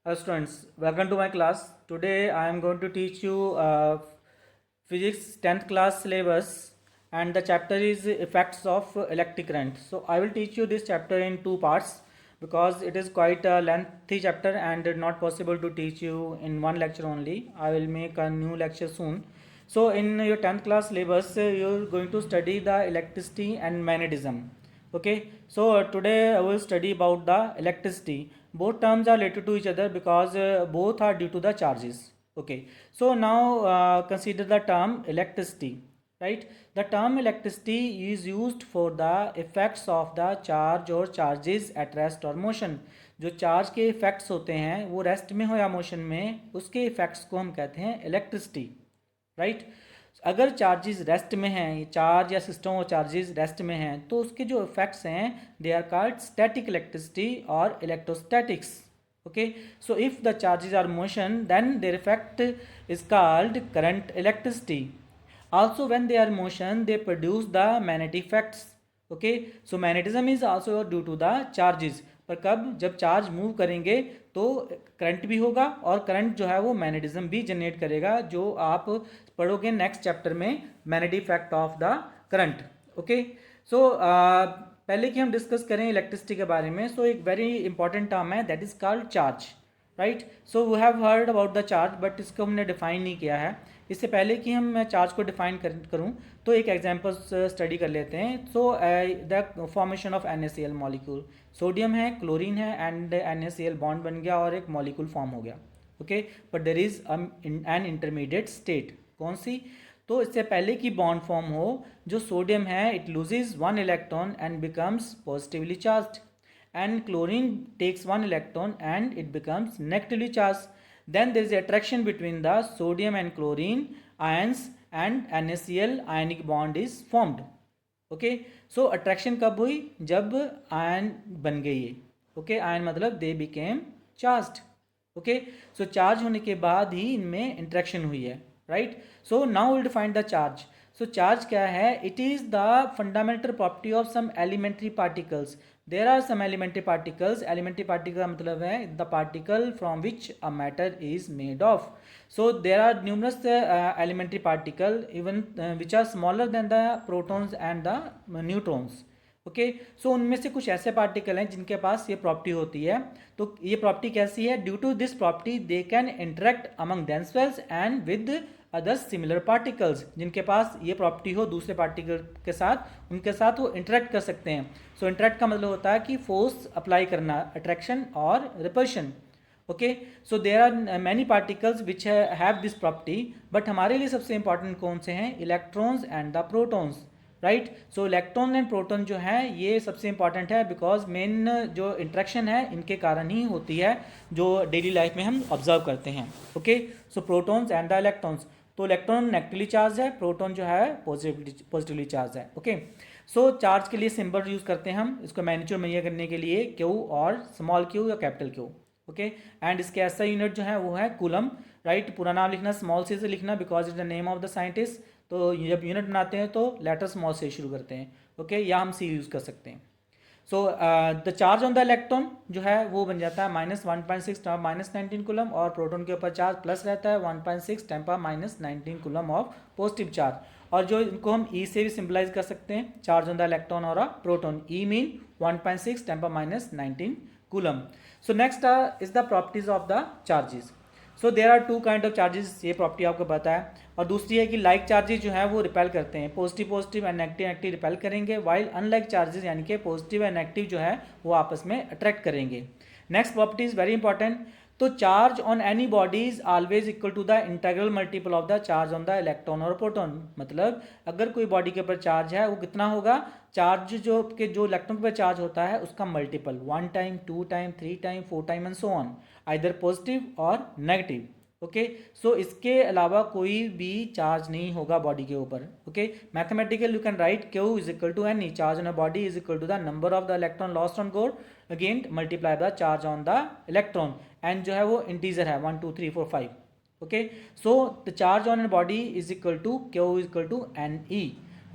Hello students, welcome to my class. Today I am going to teach you physics 10th class syllabus, and the chapter is effects of electric current. So I will teach you this chapter in two parts because it is quite a lengthy chapter and not possible to teach you in one lecture only. I will make a new lecture soon. So in your 10th class syllabus you're going to study the electricity and magnetism. Okay, so today I will study about the electricity. Both terms are related to each other because both are due to the charges. Okay, so now consider the term electricity, right? The term electricity is used for the effects of the charge or charges at rest or motion. जो charge के effects होते हैं वो rest में हो या motion में, उसके इफेक्ट्स को हम कहते हैं इलेक्ट्रिसिटी, राइट? अगर चार्जेस रेस्ट में हैं, चार्ज या सिस्टम और चार्जेस रेस्ट में हैं, तो उसके जो इफेक्ट्स हैं they are called static electricity और electrostatics. Okay, so if the charges are motion, then their effect is called current electricity. Also when they are motion, they produce the magnetic effects. Okay, so magnetism is also due to the charges. पर कब, जब charge move करेंगे तो current भी होगा और current जो है वो मैग्नेटिज्म भी जनरेट करेगा, जो आप पढ़ोगे नेक्स्ट चैप्टर में, magnetic effect of the current. Okay, so पहले कि हम डिस्कस करें इलेक्ट्रिसिटी के बारे में, सो एक वेरी इंपॉर्टेंट टर्म है that is called charge, right? So we have heard about the charge, but इसको हमने डिफाइन नहीं किया है. इससे पहले कि हम चार्ज को डिफाइन करूं तो एक एग्जांपल स्टडी कर लेते हैं. So the formation of NaCl molecule, sodium है, क्लोरीन है एंड NaCl बॉन्ड बन गया और एक मॉलिक्यूल फॉर्म हो गया. Okay, but there is an intermediate state. कौन सी? तो इससे पहले कि बॉन्ड फॉर्म हो, जो सोडियम है it loses one electron and becomes positively charged, and chlorine takes one electron and it becomes negatively charged. Then there is attraction between the sodium and chlorine ions and NaCl ionic bond is formed. Okay, so attraction कब हुई? जब ion बन गए ये. Okay, ion मतलब they became charged. Okay, so charge होने के बाद ही इनमें इंट्रैक्शन हुई है, right? So now will define the charge. So charge क्या है? It is the fundamental property of some elementary particles. There are some elementary particles. Elementary particle का मतलब है the particle from which a matter is made of. So there are numerous elementary particle even which are smaller then the protons and the neutrons. Okay, so उनमें से कुछ ऐसे particle हैं जिनके पास ये प्रॉपर्टी होती है. तो ये प्रॉपर्टी कैसी है? Due to this property they can interact among themselves and with other similar particles. जिनके पास ये प्रॉपर्टी हो दूसरे पार्टिकल के साथ, उनके साथ वो इंटरेक्ट कर सकते हैं. सो इंटरेक्ट का मतलब होता है कि फोर्स अप्लाई करना, अट्रैक्शन और repulsion. Okay, so there are many particles which have this property, but हमारे लिए सबसे इंपॉर्टेंट कौन से हैं? Electrons and the protons, right? So electron and proton जो है ये सबसे इंपॉर्टेंट है, बिकॉज मेन जो इंट्रैक्शन है इनके कारण ही होती है जो डेली लाइफ में हम ऑब्जर्व करते हैं. Okay, so protons and the electrons. तो इलेक्ट्रॉन नेगेटिवली चार्ज है, प्रोटॉन जो है पॉजिटिवली चार्ज है. ओके, सो चार्ज के लिए सिंबल यूज करते हैं हम इसको मैग्नीट्यूड मेजर करने के लिए, क्यू और स्मॉल क्यू या कैपिटल क्यू. ओके, एंड इसके ऐसा यूनिट जो है वो है कूलम, राइट? पूरा नाम लिखना स्मॉल सी से लिखना because is the name of the scientist. तो जब यूनिट बनाते हैं तो लेटर स्मॉल से शुरू करते हैं. ओके, या हम सी यूज़ कर सकते हैं. So the charge on the electron जो है वो बन जाता है -1.6 टेम्पर -19 कूलम, और प्रोटॉन के ऊपर चार्ज प्लस रहता है 1.6 ten power -19 coulomb of positive charge. और जो इनको हम ई से भी सिंबलाइज कर सकते हैं, चार्ज ऑन द इलेक्ट्रॉन और a proton. E mean 1.6 ten power -19 coulomb. So next is the properties of the charges. So there are two kind of charges, ये प्रॉपर्टी आपको पता है. और दूसरी है कि लाइक चार्जेस जो है वो रिपेल करते हैं, पॉजिटिव एंड नेगेटिव रिपेल करेंगे, वाइल अनलाइक चार्जेस यानी कि पॉजिटिव एंड नेगेटिव जो है वो आपस में अट्रैक्ट करेंगे. Next property is very important. तो charge on any body is always equal to the integral multiple of the charge on the electron और प्रोटॉन. मतलब अगर कोई बॉडी के ऊपर चार्ज है वो कितना होगा? चार्ज जो इलेक्ट्रॉन के ऊपर चार्ज होता है उसका multiple, 1 time, 2 time, 3 time, 4 time and so on, either positive और नेगेटिव. ओके, सो इसके अलावा कोई भी चार्ज नहीं होगा बॉडी के ऊपर. Okay, mathematical you can write q is equal to any charge on a body is equal to the number of the electron lost on board again multiply the charge on the electron, and जो है वो integer है 1 2 3 4 5. Okay, so the charge on a body is equal to q is equal to N e,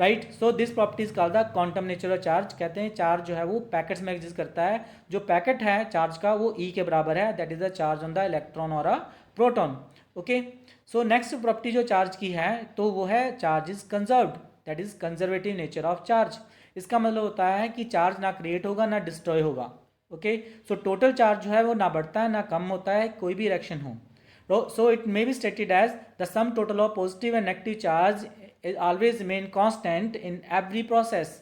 right. So this property is called the quantum nature of charge. कहते हैं charge जो है वो packets में एग्जिस्ट करता है, जो पैकेट है चार्ज का वो ई के बराबर है, that is the charge on the electron और a proton. Okay, so next property जो चार्ज की है तो वो है charge is conserved, that is conservative nature of charge. इसका मतलब होता है कि चार्ज ना क्रिएट होगा ना डिस्ट्रॉय होगा। ओके, सो टोटल चार्ज जो है वो ना बढ़ता है ना कम होता है, कोई भी रिएक्शन हो। So it may be stated as the sum total of positive and negative charge always remain constant in every process।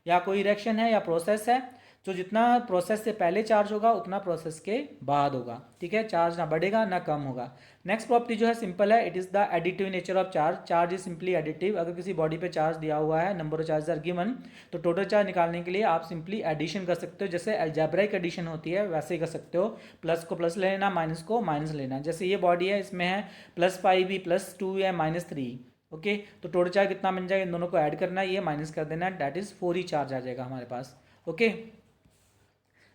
या कोई रिएक्शन है या प्रोसेस है, तो जितना प्रोसेस से पहले चार्ज होगा उतना प्रोसेस के बाद होगा। ठीक है, चार्ज ना बढ़ेगा ना कम होगा। नेक्स्ट प्रॉपर्टी जो है सिंपल है, it is the additive nature of charge. Charge is simply additive. अगर किसी बॉडी पे चार्ज दिया हुआ है, number of charge are given, तो टोटल चार्ज निकालने के लिए आप सिंपली एडिशन कर सकते हो। जैसे अलजेब्राइक एडिशन होती है वैसे ही कर सकते हो, प्लस को प्लस लेना, माइनस को माइनस लेना। जैसे ये बॉडी है, इसमें है +5 +2 है -3। ओके, तो टोटल चार्ज कितना बन जाएगा, इन दोनों को ऐड करना है, ये माइनस कर देना है, दैट इज 4 ही चार्ज आ जाएगा हमारे पास। Okay,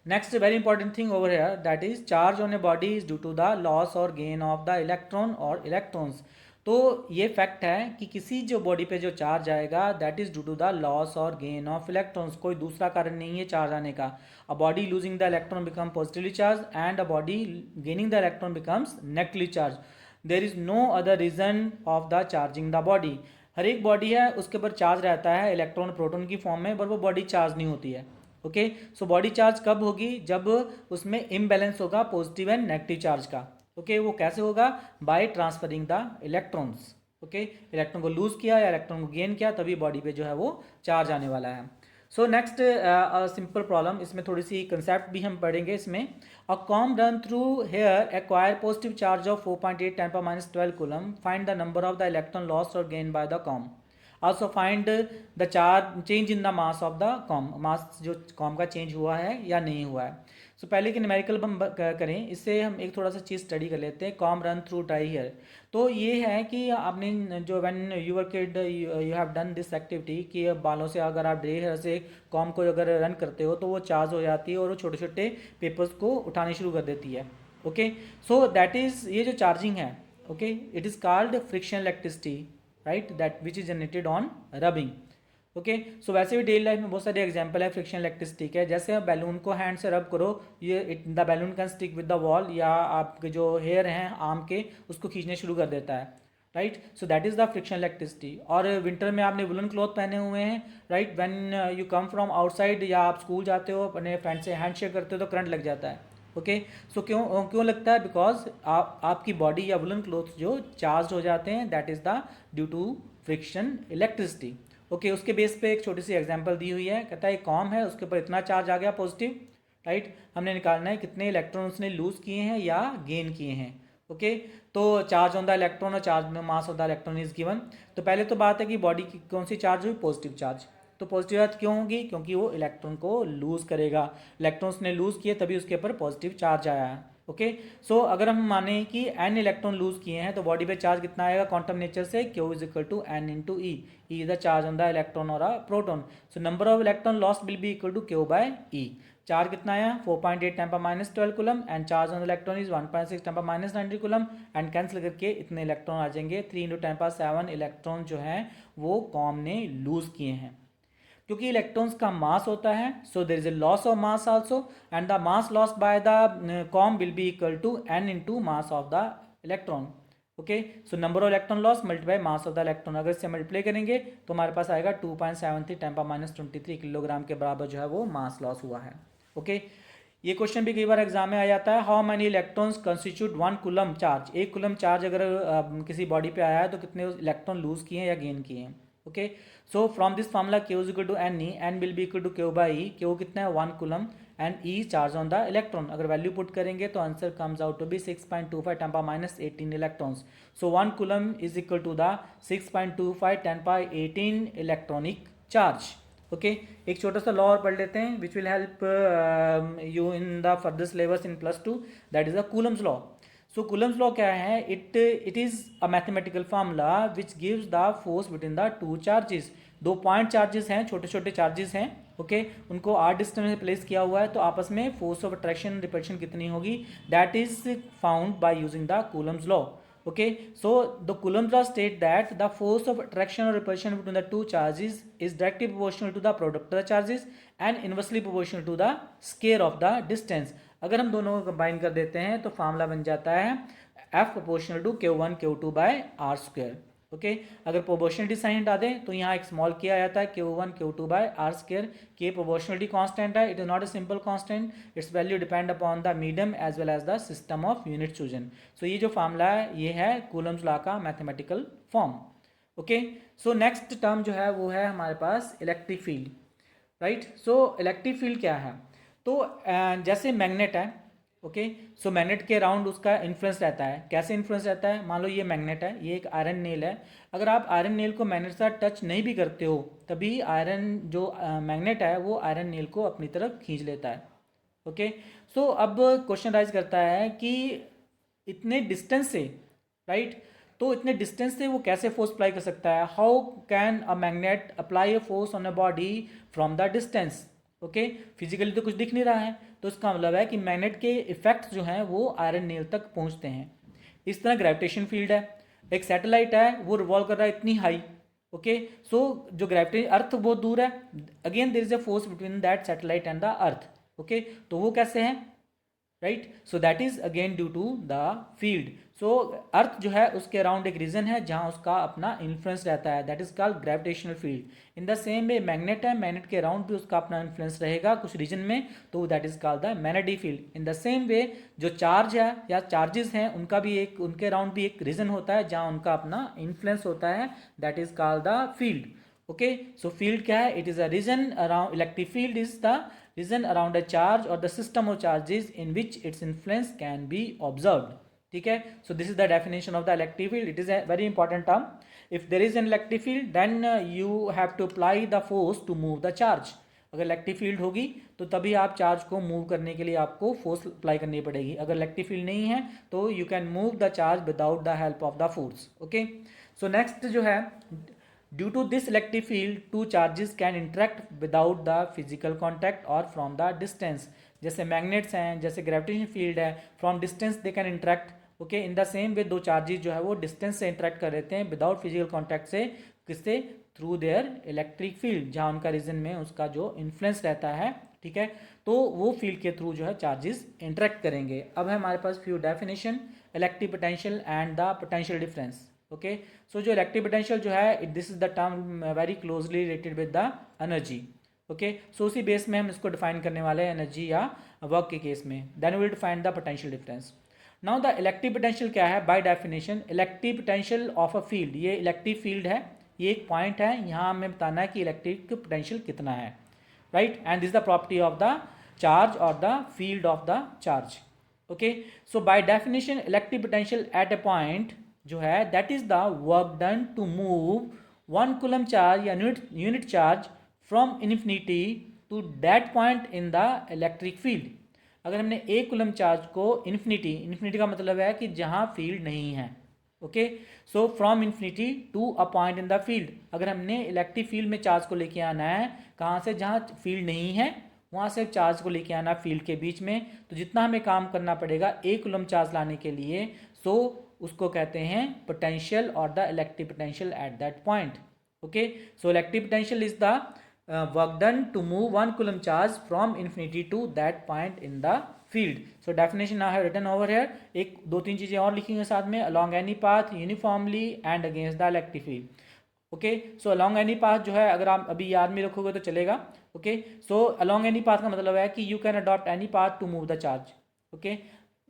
next very important thing over here, that is charge on a body is due to the loss or gain of the electron or electrons। तो ये फैक्ट है कि किसी जो बॉडी पे जो चार्ज आएगा that is due to the loss और गेन ऑफ इलेक्ट्रॉन्स, कोई दूसरा कारण नहीं है चार्ज आने का। A body losing the electron become positively charged and a body gaining the electron becomes negatively charged. There is no other reason of the charging the body. हर एक body है उसके ऊपर चार्ज रहता है इलेक्ट्रॉन प्रोटॉन की form में, पर वो बॉडी चार्ज नहीं होती है। ओके, सो बॉडी चार्ज कब होगी, जब उसमें इम्बैलेंस होगा पॉजिटिव एंड नेगेटिव चार्ज का। ओके, वो कैसे होगा, by transferring the electrons. Okay, electron को लूज किया या इलेक्ट्रॉन को गेन किया तभी बॉडी पे जो है वो चार्ज आने वाला है। सो नेक्स्ट सिंपल प्रॉब्लम, इसमें थोड़ी सी कंसेप्ट भी हम पढ़ेंगे। इसमें a comb run through hair acquire positive charge of 4.8 10 12 coulomb, find the number of the electron lost और gain by the comb. also find the charge change in the mass of the comb, mass जो comb का change हुआ है या नहीं हुआ है। सो पहले कि न्यूमेरिकल हम करें, इससे हम एक थोड़ा सा चीज़ स्टडी कर लेते हैं। Comb run through dry hair, तो ये है कि आपने जो when your kid you have done this activity कि बालों से अगर आप ड्राई हेयर से कॉम को अगर रन करते हो तो वो चार्ज हो जाती है और वो छोटे छोटे पेपर्स को उठाने शुरू कर देती है। ओके, सो दैट इज़ ये जो चार्जिंग है, okay, it is called friction electricity, right, that which is generated on rubbing. Okay, so वैसे भी डेली लाइफ में बहुत सारे एग्जांपल है फ्रिक्शन इलेक्ट्रिसिटी के। जैसे आप बैलून को हैंड से रब करो, ये the balloon can stick with the wall, या आपके जो हेयर हैं आर्म के उसको खींचने शुरू कर देता है, right. So that is the friction electricity. और विंटर में आपने वुलन क्लॉथ पहने हुए हैं, right, when you come from outside या आप स्कूल जाते हो अपने फ्रेंड से हैंड शेक करते हो तो करंट लग जाता है। ओके, सो क्यों लगता है, बिकॉज आपकी बॉडी या वुलन क्लोथ जो चार्ज हो जाते हैं, that is the due to friction electricity. Okay, उसके बेस पे एक छोटी सी एग्जांपल दी हुई है, कहता है एक कॉम है उसके ऊपर इतना चार्ज आ गया पॉजिटिव, राइट, हमने निकालना है कितने इलेक्ट्रॉन उसने लूज किए हैं या गेन किए हैं। ओके, तो चार्ज ऑन द इलेक्ट्रॉन और चार्ज में मास of the electron is given. तो पहले तो बात है कि बॉडी की कौन सी चार्ज हुई, पॉजिटिव चार्ज। तो पॉजिटिव चार्ज क्यों होगी, क्योंकि वो इलेक्ट्रॉन को लूज करेगा, इलेक्ट्रॉन्स ने लूज किए तभी उसके ऊपर पॉजिटिव चार्ज आया है। ओके, सो अगर हम माने कि n इलेक्ट्रॉन लूज किए हैं तो बॉडी पे चार्ज कितना आएगा क्वांटम नेचर से, Q is equal to n into e, e is the charge on the electron और a proton. So number of electron lost will be equal to Q by e. Charge कितना आया 4.8 10 12 coulomb and charge on electron is 1.6 10 90 coulomb, and cancel करके इतने electron आ जाएंगे 3 into 10 electron जो हैं वो com ने लूज किए हैं। क्योंकि इलेक्ट्रॉन्स का मास होता है, so there is a loss of mass also, and the mass lost by the comb will be equal to n into mass of the electron. Okay, so number of electron loss multiply mass of the electron, अगर इससे multiply करेंगे तो हमारे पास आएगा 2.73 10 23 kilogram के बराबर जो है वो मास लॉस हुआ है। ओके, ये क्वेश्चन भी कई बार एग्जाम में आ जाता है, how many electrons constitute 1 coulomb charge. 1 coulomb charge अगर किसी बॉडी पे आया है तो कितने इलेक्ट्रॉन लूज किए हैं या गेन किए हैं। Okay, so from this formula Q is equal to N e, n will be equal to Q by e. Q कितना है 1 coulomb and e charge on the electron. अगर वैल्यू पुट करेंगे तो answer comes out to be 6.25 10 18 electrons. So 1 coulomb is equal to the 6.25 10 electronic charge. Okay, एक छोटा सा law और पढ़ लेते हैं which will help you in the further syllabus in +2, that is the Coulomb's law. So Coulomb's law क्या है, it is a mathematical formula which gives the force between the two charges. 2 point charges हैं, छोटे छोटे charges हैं, okay, उनको r distance में place किया हुआ है, तो आपस में फोर्स ऑफ अट्रैक्शन रिपल्शन कितनी होगी, that is found by using the Coulomb's law. Okay, so the Coulomb law states that the force of attraction or repulsion between the two charges is directly proportional to the product of the charges and inversely proportional to the square of the distance. अगर हम दोनों को combine कर देते हैं तो formula बन जाता है F proportional to Q1 Q2 by r square. Okay, अगर प्रोपोर्शनलिटी साइन हटा दें तो यहाँ एक स्मॉल किया जाता है Q1 Q2 by r square. K proportionality constant है, it is not a simple constant, its value depend upon the medium as well as the system of unit chosen. So ये जो फार्मूला है ये है Coulomb's law का mathematical form. Okay, so next term जो है वो है हमारे पास electric field. Right, so electric field क्या है? तो जैसे मैग्नेट है. ओके, सो मैग्नेट के अराउंड उसका इन्फ्लुएंस रहता है. कैसे इन्फ्लुएंस रहता है? मान लो ये मैग्नेट है, ये एक आयरन नेल है. अगर आप आयरन नेल को मैग्नेट से टच नहीं भी करते हो तभी आयरन जो मैग्नेट है वो आयरन नेल को अपनी तरफ खींच लेता है. ओके, सो अब क्वेश्चन राइज करता है कि इतने डिस्टेंस से, राइट, तो इतने डिस्टेंस से वो कैसे फोर्स अप्लाई कर सकता है? How can a magnet apply a force on a body from the distance? Okay, physically तो कुछ दिख नहीं रहा है, तो इसका मतलब है कि मैग्नेट के इफेक्ट्स जो हैं वो आयरन नेल तक पहुंचते हैं. इस तरह ग्रेविटेशन फील्ड है, एक सैटेलाइट है वो रिवॉल्व कर रहा है इतनी हाई. ओके, सो जो ग्रेविटेशन, अर्थ बहुत दूर है, again there is a force between that satellite and the earth. Okay, तो वो कैसे है? Right, so that is again due to the field. So earth जो है उसके अराउंड एक रीजन है जहां उसका अपना इन्फ्लुएंस रहता है, that is called gravitational field. In the same way magnet है, मैग्नेट के अराउंड भी उसका अपना इन्फ्लुएंस रहेगा कुछ रीजन में, तो that is called the magnetic field. In the same way जो चार्ज है या चार्जेस हैं उनका भी एक, उनके अराउंड भी एक रीजन होता है जहां उनका अपना इन्फ्लुएंस होता है, that is called the field. Okay, so field क्या है? It is a region around, electric field is the region around a charge or the system of charges in which its influence can be observed. ठीक है, so this is the definition of the electric field. It is a very important term. If there is an electric field then you have to apply the force to move the charge. अगर electric field होगी तो तभी आप charge को move करने के लिए आपको फोर्स अप्लाई करनी पड़ेगी. अगर इलेक्ट्रिक फील्ड नहीं है तो you can move the charge without the help of the force. Okay, so next जो है, due to this electric field two charges can interact without the physical contact और from the distance. जैसे magnets हैं, जैसे gravitation field है, from distance they can interact. Okay, in the same way दो charges जो है वो डिस्टेंस से इंटरेक्ट कर लेते हैं विदाउट फिजिकल कॉन्टैक्ट से. किससे? थ्रू देयर इलेक्ट्रिक फील्ड, जहाँ उनका रीजन में उसका जो इन्फ्लुएंस रहता है. ठीक है, तो वो फील्ड के थ्रू जो है चार्जेस इंटरेक्ट करेंगे. अब है हमारे पास few definition, electric potential and the potential difference. Okay, so जो इलेक्ट्रिक पोटेंशियल जो है, this is the term very closely related with the energy. Okay, so उसी बेस में हम इसको डिफाइन करने वाले हैं एनर्जी या वर्क के केस में. Then we will define the potential difference. Now the electric potential क्या है? By definition electric potential of a field, ये इलेक्ट्रिक फील्ड है, ये एक पॉइंट है, यहाँ हमें बताना है कि इलेक्ट्रिक पोटेंशियल कितना है. Right, and this the property of the charge और the field of the charge. Okay, so by definition electric potential at a point जो है that is the work done to move 1 coulomb charge या unit charge from infinity to that point in the electric field. अगर हमने 1 coulomb charge को infinity का मतलब है कि जहां फील्ड नहीं है. Okay, so from infinity to a point in the field, अगर हमने इलेक्ट्रिक फील्ड में चार्ज को लेके आना है, कहाँ से? जहाँ फील्ड नहीं है वहाँ से चार्ज को लेके आना फील्ड के बीच में, तो जितना हमें काम करना पड़ेगा 1 कूलम चार्ज लाने के लिए, सो उसको कहते हैं पोटेंशियल और the electric potential at that point. Okay, so electric potential is the work done to move 1 coulomb charge from infinity to that point in the field. So definition I have written over here. एक दो तीन चीजें और लिखी हुई साथ में, along any path uniformly and against the electric field. Okay, so along any path जो है अगर आप अभी याद में रखोगे तो चलेगा. Okay, so along any path का मतलब है कि you can adopt any path to move the charge. Okay,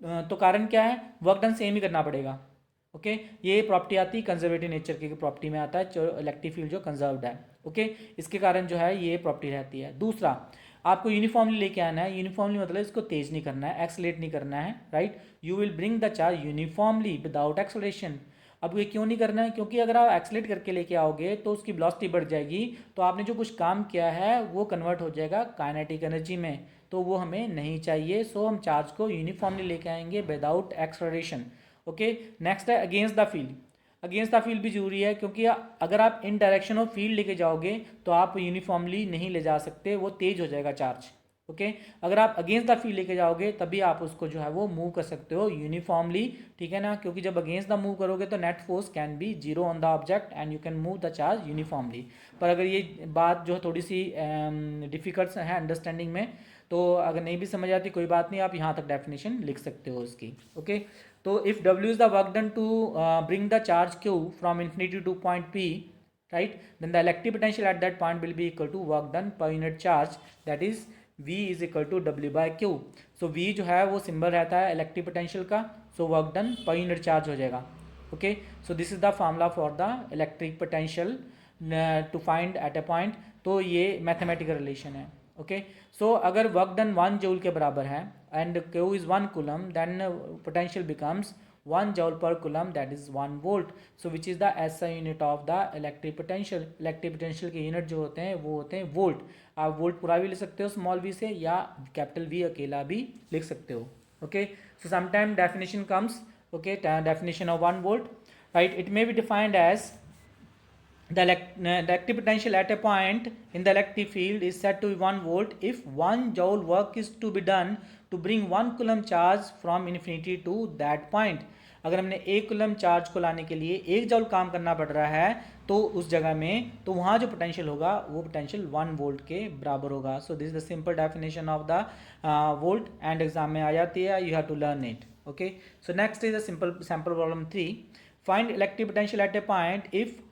तो कारण क्या है? वर्क डन सेम ही करना पड़ेगा. ओके, ये प्रॉपर्टी आती है कंजर्वेटिव नेचर की प्रॉपर्टी में आता है, जो इलेक्ट्रिक फील्ड जो कंजर्व्ड है. ओके, इसके कारण जो है ये प्रॉपर्टी रहती है. दूसरा, आपको यूनिफॉर्मली लेके आना है. यूनिफॉर्मली मतलब इसको तेज नहीं करना है, एक्सलेट नहीं करना है. Right, you will bring the charge uniformly without acceleration. अब ये क्यों नहीं करना है? क्योंकि अगर आप एक्सलेट करके लेके आओगे तो उसकी वेलोसिटी बढ़ जाएगी, तो आपने जो कुछ काम किया है वो कन्वर्ट हो जाएगा काइनेटिक एनर्जी में, तो वो हमें नहीं चाहिए. सो हम चार्ज को यूनिफॉर्मली लेके आएंगे विदाउट एक्सलरेशन. ओके, नेक्स्ट है against the field. Against the field भी जरूरी है, क्योंकि अगर आप इन डायरेक्शन ऑफ फील्ड लेके जाओगे तो आप यूनिफॉर्मली नहीं ले जा सकते, वो तेज हो जाएगा चार्ज. ओके अगर आप अगेंस्ट द फील्ड लेके जाओगे तभी आप उसको जो है वो मूव कर सकते हो यूनिफॉर्मली, ठीक है ना, क्योंकि जब अगेंस्ट द मूव करोगे तो net force can be zero on the object and you can move the charge uniformly. पर अगर ये बात जो है थोड़ी सी डिफिकल्ट है अंडरस्टैंडिंग में, तो अगर नहीं भी समझ आती कोई बात नहीं, आप यहाँ तक डेफिनेशन लिख सकते हो उसकी। ओके तो इफ़ डब्ल्यू is the work done to bring the charge q from infinity to point p, right, then the electric potential at that point will be equal to work done per unit charge, that is V is equal to W by Q। so V जो है वो symbol रहता है electric potential का, so work done per unit charge हो जाएगा। Okay so this is the formula for the electric potential to find at a point. तो ये मैथमेटिकल रिलेशन है। ओके सो अगर वर्क डन 1 जूल के बराबर है and Q is 1 coulomb, then potential becomes 1 joule per coulomb, that is 1 volt। so which is the SI unit of the electric potential। electric potential के unit जो होते हैं वो होते हैं वोल्ट। आप वोल्ट पूरा भी लिख सकते हो स्मॉल v से, या कैपिटल V अकेला भी लिख सकते हो। Okay so sometime definition comes, okay definition of 1 volt, right, it may be defined as the electric potential at a point in the electric field is said to be 1 volt if 1 joule work is to be done to bring 1 coulomb charge from infinity to that point। अगर हमने 1 coulomb charge को लाने के लिए 1 जॉल काम करना पड़ रहा है तो उस जगह में, तो वहाँ जो पोटेंशियल होगा वो पोटेंशियल 1 वोल्ट के बराबर होगा। So this is the simple definition of the volt and exam में आ जाती है, you have to learn it. Okay so next is the simple sample problem 3। Find electric potential at a point if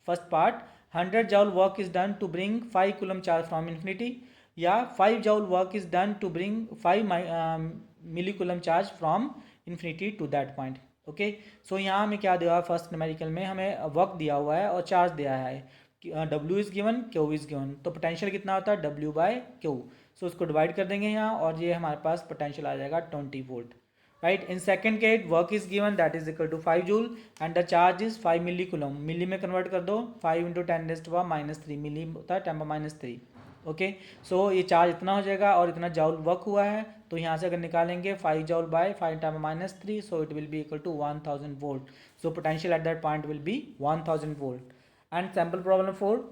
first part 100 joule work is done to bring 5 coulomb charge from infinity, या 5 joule work is done to bring 5 millicoulomb charge from infinity to that point। Okay so यहाँ हमें क्या दिया हुआ है, first numerical में हमें work दिया हुआ है और चार्ज दिया है, W is given, Q is given, तो पोटेंशियल कितना होता है W बाय Q। सो उसको डिवाइड कर देंगे यहाँ और ये हमारे पास पोटेंशियल आ जाएगा 20 volt. right, in second case work is given that is equal to 5 joule and the charge is 5 millicoulomb, मिली में कन्वर्ट कर दो, 5 इंटू 10⁻³ मिली होता है 10⁻³ ओके सो ये चार्ज इतना हो जाएगा और इतना जॉल वर्क हुआ है, तो यहाँ से अगर निकालेंगे 5 joule by 5⁻³ so it will be equal to 1000 volt. So potential at that point will be 1000 volt. And sample problem 4।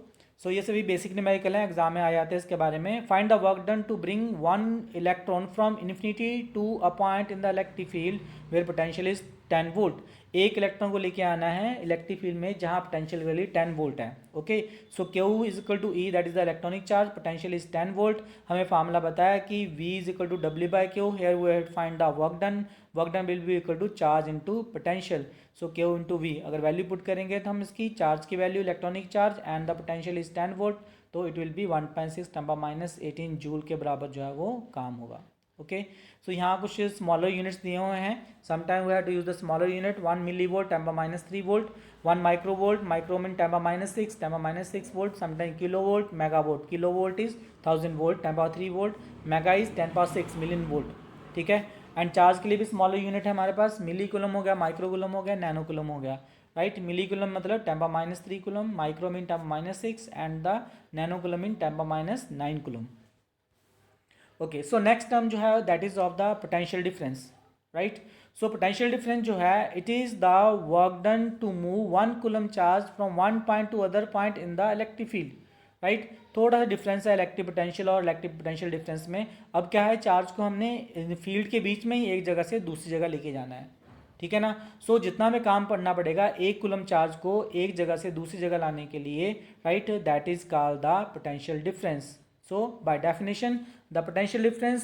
सो ये सभी बेसिक न्यूमेरिकल हैं, एग्जाम में आ जाते हैं इसके बारे में। Find the work done to bring 1 electron from infinity to a point in the electric field where potential is 10 volt. एक इलेक्ट्रॉन को लेके आना है इलेक्ट्रिक फील्ड में जहां पोटेंशियल वैल्यू 10 वोल्ट है। Okay so Q is equal to E, that is the electronic charge, potential is 10 volt. हमें formula बताया कि V is equal to W by Q, here we have find the work done, work done will be equal to charge into potential, so Q into V। अगर value put करेंगे तो हम इसकी charge की value electronic charge and the potential is 10 volt, तो it will be 1.6 × 10⁻18 joule के बराबर जो है वो काम होगा। ओके सो यहाँ कुछ स्मॉलर यूनिट्स दिए हुए हैं, sometime we have to use the smaller unit, 1 millivolt 10⁻³ volt, 1 microvolt, micro mean 10⁻6 volt, sometime kilovolt, megavolt, kilovolt is 1000 volt, 10⁻³ volt, mega is 10⁻6 million volt, ठीक है। एंड चार्ज के लिए भी स्मॉलर यूनिट है हमारे पास, मिली कूलम हो गया, माइक्रो कूलम हो गया, नैनो कूलम हो गया, राइट। मिली कूलम मतलब 10⁻³ coulomb, micro mean 10⁻6 and the nanocoulomb mean 10⁻9 coulomb. Okay so next term जो है that is of the potential difference, right. So potential difference जो है it is the work done to move 1 coulomb charge from 1 point to other point in the electric field, right. थोड़ा सा difference है electric potential और electric potential difference में। अब क्या है, चार्ज को हमने फील्ड के बीच में ही एक जगह से दूसरी जगह लेके जाना है, ठीक है ना। सो जितना हमें काम पड़ना पड़ेगा 1 कूलम चार्ज को एक जगह से दूसरी जगह लाने के लिए, right, that is called the potential difference. So by definition the potential difference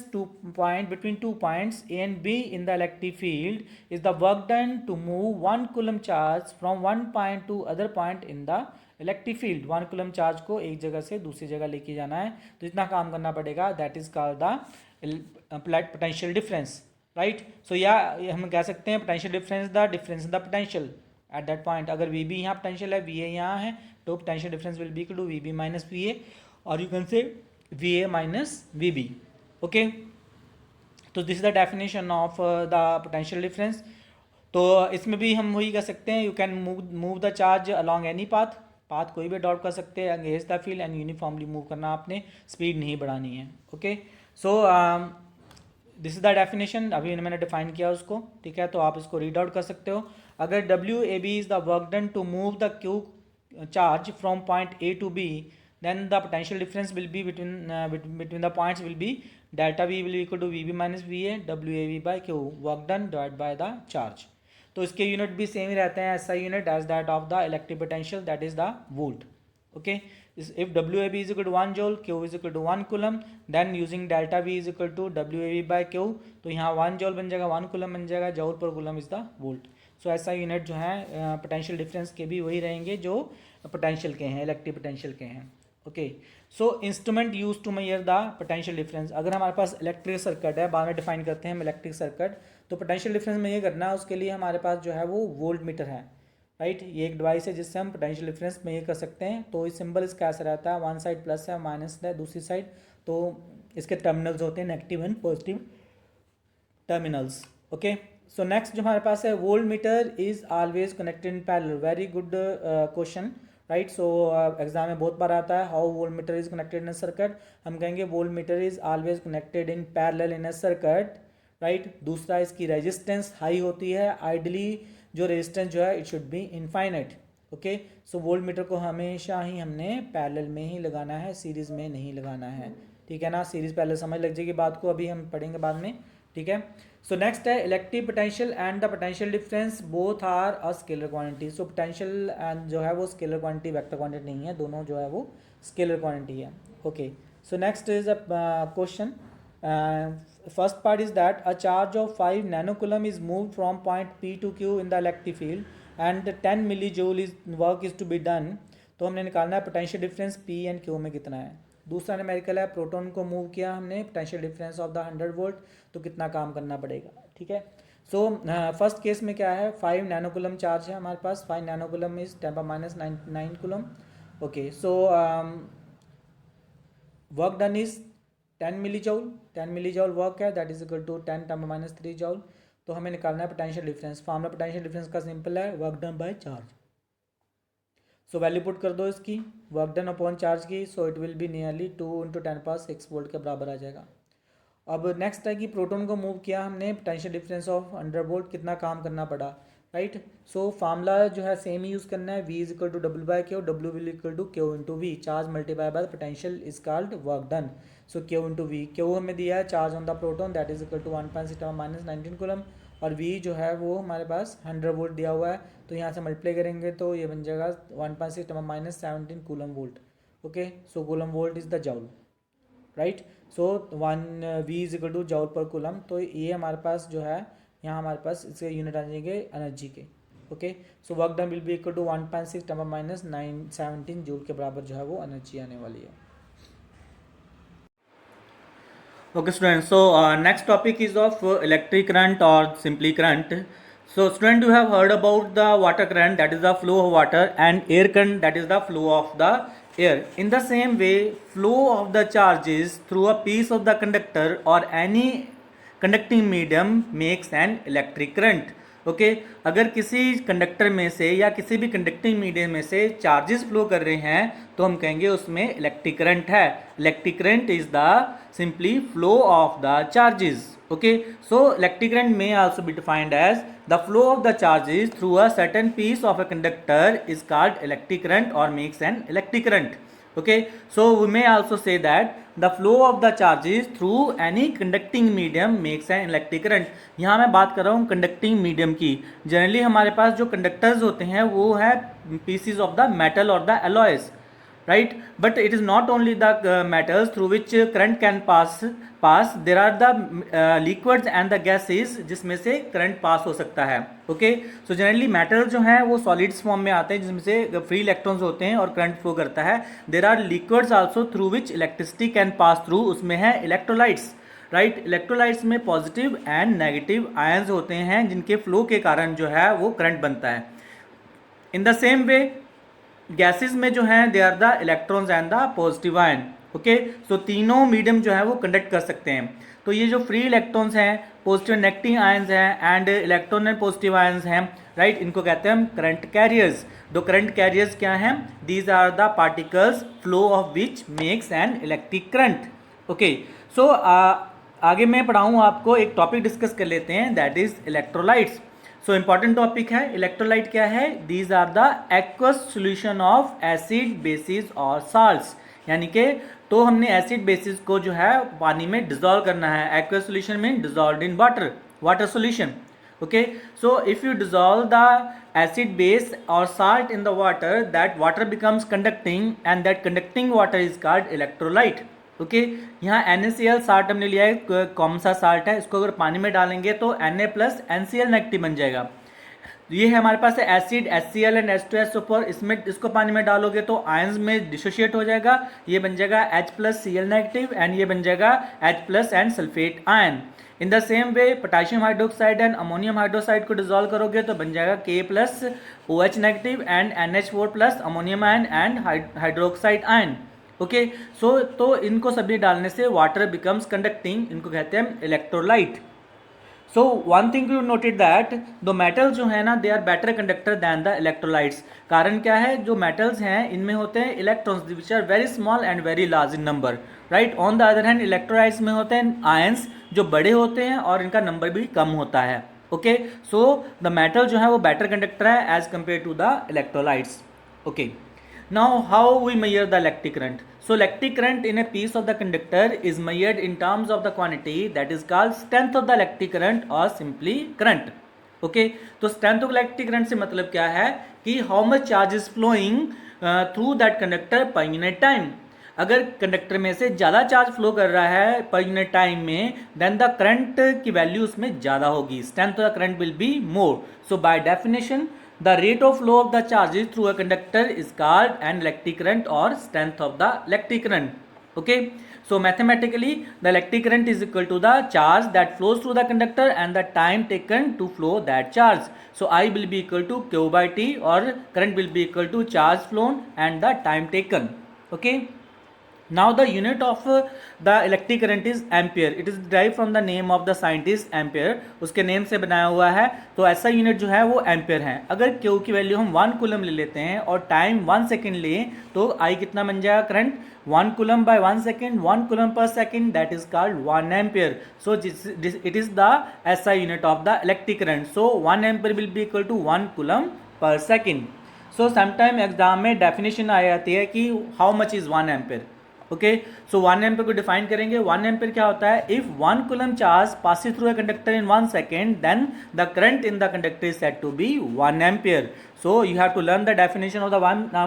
between two points A and B in the electric field is the work done to move 1 coulomb charge from one point to other point in the electric field. 1 coulomb charge को एक जगह से दूसरी जगह लेके जाना है, तो इतना काम करना पड़ेगा, that is called the potential difference, right. So या हम कह सकते हैं potential difference the difference in the potential at that point. अगर वी बी यहाँ पोटेंशियल है, वी ए यहाँ है, तो potential difference will be equal to V B minus V A, और you can say V A minus V B. Okay तो this is the definition of the potential difference. तो इसमें भी हम वही कर सकते हैं, you can move the charge along any path, path कोई भी अडॉप्ट कर सकते हैं against the field and uniformly move करना, आपने स्पीड नहीं बढ़ानी है। Okay so this is the definition, अभी मैंने डिफाइन किया उसको, ठीक है, तो आप इसको रीड आउट कर सकते हो। अगर W A B is the work done to move the Q charge from point A to B, then the potential difference will be between the points will be delta V will be equal to VB minus VA WAV by Q, work done divided by the charge. तो इसके unit भी same ही रहते हैं, ऐसा unit as that of the electric potential, that is the volt. Okay, if WAB is equal to 1 joule, Q is equal to 1 coulomb, then using delta V is equal to WAV by Q, तो यहाँ 1 joule बन जाएगा, 1 coulomb बन जाएगा, joule per coulomb is the volt. सो ऐसा unit जो है potential difference के भी वही रहेंगे जो पोटेंशियल के हैं, इलेक्ट्रिक पोटेंशियल के हैं. Okay, so instrument use to measure the potential difference. अगर हमारे पास इलेक्ट्रिक सर्किट है, बाद में डिफाइन करते हैं हम इलेक्ट्रिक सर्किट, तो पोटेंशियल डिफरेंस में ये करना है, उसके लिए हमारे पास जो है वो वोल्ट मीटर है. राइट, ये एक डिवाइस है जिससे हम पोटेंशियल डिफरेंस में ये कर सकते हैं. तो इस सिंबल इसका ऐसा रहता है, वन साइड प्लस है, माइनस है दूसरी साइड, तो इसके टर्मिनल्स होते हैं negative and positive terminals. Okay, so next जो हमारे पास है, volt meter is always connected in parallel. Very good question. Right, so exam में बहुत बार आता है, how volt meter is connected in a circuit. हम कहेंगे volt meter is always connected in parallel in a circuit. Right, दूसरा इसकी resistance high होती है. आइडली जो रेजिस्टेंस जो है it should be infinite. Okay, so volt meter को हमेशा ही हमने पैरेलल में ही लगाना है, सीरीज में नहीं लगाना है. ठीक है ना, सीरीज पैरेलल समझ लग जाएगी बात को, अभी हम पढ़ेंगे बाद में. ठीक है, सो नेक्स्ट है electric potential and the potential difference both are a scalar quantity. So potential and जो है वो स्केलर क्वांटिटी, वेक्टर क्वांटिटी नहीं है, दोनों जो है वो स्केलर क्वांटिटी है. Okay, so next is a question. First part is that a charge of 5 nanocoulomb is moved from point P to Q in the electric field and 10 millijoule work is to be done. तो हमने निकालना है potential difference P and Q में कितना है. दूसरा numerical है, proton को मूव किया हमने, potential difference of the 100 volt, तो कितना काम करना पड़ेगा. ठीक है, सो फर्स्ट केस में क्या है, 5 नैनोकुलम चार्ज है हमारे पास. 5 nanocoulomb is 10⁻⁹ coulomb. Okay, so work done is 10 millijoule. 10 millijoule work है, that is equal to 10⁻³ joule. तो हमें निकालना है potential difference. Formula potential difference का सिंपल है, work done by charge. So value put कर दो इसकी, वर्क डन अपॉन चार्ज की. So it will be nearly 2 × 10⁻⁶ volt के बराबर आ जाएगा. अब नेक्स्ट है कि प्रोटॉन को मूव किया हमने, पोटेंशियल डिफरेंस ऑफ 100 वोल्ट, कितना काम करना पड़ा. राइट, सो फार्मूला जो है सेम ही यूज़ करना है, V is equal to W/Q, W will equal to Q into V. Charge multiply by potential is called work done. So Q into V, Q हमें दिया है charge on the proton, that is equal to 1.6⁻⁹ coulomb, और V जो है वो हमारे पास 100 volt दिया हुआ है. तो यहाँ से मल्टीप्लाई करेंगे तो ये बन जाएगा 1.6⁻⁻17 coulomb volt. Okay, so coulomb volt is the joule. Right, so 1 V is equal to joule per coulomb. तो ये हमारे पास जो है, यहाँ हमारे पास इसके यूनिट आ जाएंगे एनर्जी के. Okay, so work done will be equal to 1.6⁻⁹17 joule के बराबर जो है वो एनर्जी आने वाली है. Okay students, so next topic is of electric current or simply current. So student, you have heard about the water current, that is the flow of water, and air current, that is the flow of the air. In the same way, flow of the charges through a piece of the conductor or any conducting medium makes an electric current. Okay, अगर किसी conductor में से या किसी भी conducting medium में से charges flow कर रहे हैं तो हम कहेंगे उसमें इलेक्ट्रिक करंट है. Electric current is the simply flow of the charges. Okay, so electric current may also be defined as the flow of the charges through a certain piece of a conductor is called electric current or makes an electric current. Okay, so we may also say that the flow of the charges through any conducting medium makes an electric current. यहाँ मैं बात कर रहा हूँ conducting medium की. Generally हमारे पास जो conductors होते हैं वो है पीसीज ऑफ द मेटल और the alloys. right, but it is not only the metals through which current can pass. There are the liquids and the gases जिसमें से करंट पास हो सकता है. ओके, सो जनरली मेटल जो है वो solids form में आते हैं जिसमें से फ्री इलेक्ट्रॉन्स होते हैं और करंट फ्लो करता है. There are liquids also through which electricity can pass through. उसमें है इलेक्ट्रोलाइट्स. राइट, इलेक्ट्रोलाइट्स में पॉजिटिव एंड नेगेटिव आयंस होते हैं जिनके फ्लो के कारण जो है वो करंट बनता है. In the same way gases में जो है they are the electrons and the positive ion. Okay, so तीनों मीडियम जो है वो कंडक्ट कर सकते हैं. तो ये जो फ्री इलेक्ट्रॉन्स हैं, पॉजिटिव नेगेटिव आयंस हैं and electron and positive ions हैं, राइट, इनको कहते हैं हम करंट कैरियर्स. दो करंट कैरियर्स क्या हैं? These are the particles flow of which makes an electric current. Okay, so आगे मैं पढ़ाऊँ आपको एक टॉपिक डिस्कस कर लेते हैं, that is electrolytes. So important topic है. इलेक्ट्रोलाइट क्या है? These are the aqueous solution of acid, bases और साल्ट्स. यानी कि तो हमने एसिड बेसिस को जो है पानी में डिजोल्व करना है. Aqueous solution mean dissolve in water solution. Okay, so if you dissolve the acid base or salt in the water, that water becomes conducting and that conducting water is called electrolyte. Okay, यहाँ NaCl salt हमने लिया है, कौन सा salt है, इसको अगर पानी में डालेंगे तो Na प्लस NCl नेगेटिव बन जाएगा. ये है हमारे पास एसिड HCl एंड H2SO4. इसमें इसको पानी में डालोगे तो आयंस में डिसोशिएट हो जाएगा, ये बन जाएगा H plus Cl negative and ये बन जाएगा H plus and sulphate ion. In the same way potassium hydroxide and ammonium hydroxide को डिजोल्व करोगे तो बन जाएगा K plus OH negative and NH4 plus ammonium ion and hydroxide ion. Okay, so तो इनको सभी डालने से वाटर बिकम्स कंडक्टिंग, इनको कहते हैं electrolyte. So one thing you noted that the metal जो है ना they are better conductor than the electrolytes. कारण क्या है, जो मेटल्स हैं इनमें होते हैं electrons which are very small and very large in number, right. On the other hand electrolytes में होते हैं आयंस जो बड़े होते हैं और इनका नंबर भी कम होता है. ओके, सो द मेटल जो है वो बेटर कंडक्टर है as compare to the electrolytes. Okay, now how we measure the electric current? So electric current in a piece of the conductor is measured in terms of the quantity that is called strength of the electric current or simply current. Okay, तो strength of electric current से मतलब क्या है कि how much charge is flowing through that conductor per unit time. अगर conductor में से ज़्यादा चार्ज फ्लो कर रहा है पर यूनिट टाइम में, देन द करंट की वैल्यू उसमें ज़्यादा होगी, strength of the current will be more. So by definition the rate of flow of the charges through a conductor is called an electric current or strength of the electric current. Okay, so mathematically the electric current is equal to the charge that flows through the conductor and the time taken to flow that charge. So I will be equal to Q by T, or current will be equal to charge flown and the time taken. Okay, now the unit of the electric current is ampere. It is derived from the name of the scientist Ampere. उसके name से बनाया हुआ है, तो ऐसा unit जो है वो एम्पेयर है. अगर Q की वैल्यू हम 1 कूलम ले लेते हैं और टाइम 1 सेकेंड लें तो I कितना बन जाएगा current, 1 coulomb by 1 second, 1 coulomb per second, that is called 1 ampere. So it is the SI unit of the electric current. So 1 ampere will be equal to 1 coulomb per second. So sometime exam में definition आ जाती है कि how much is 1 ampere. Okay, so 1 ampere को define करेंगे. 1 ampere क्या होता है, if 1 coulomb charge passes through a conductor in 1 second then the current in the conductor is said to be 1 ampere. So you have to learn the definition of the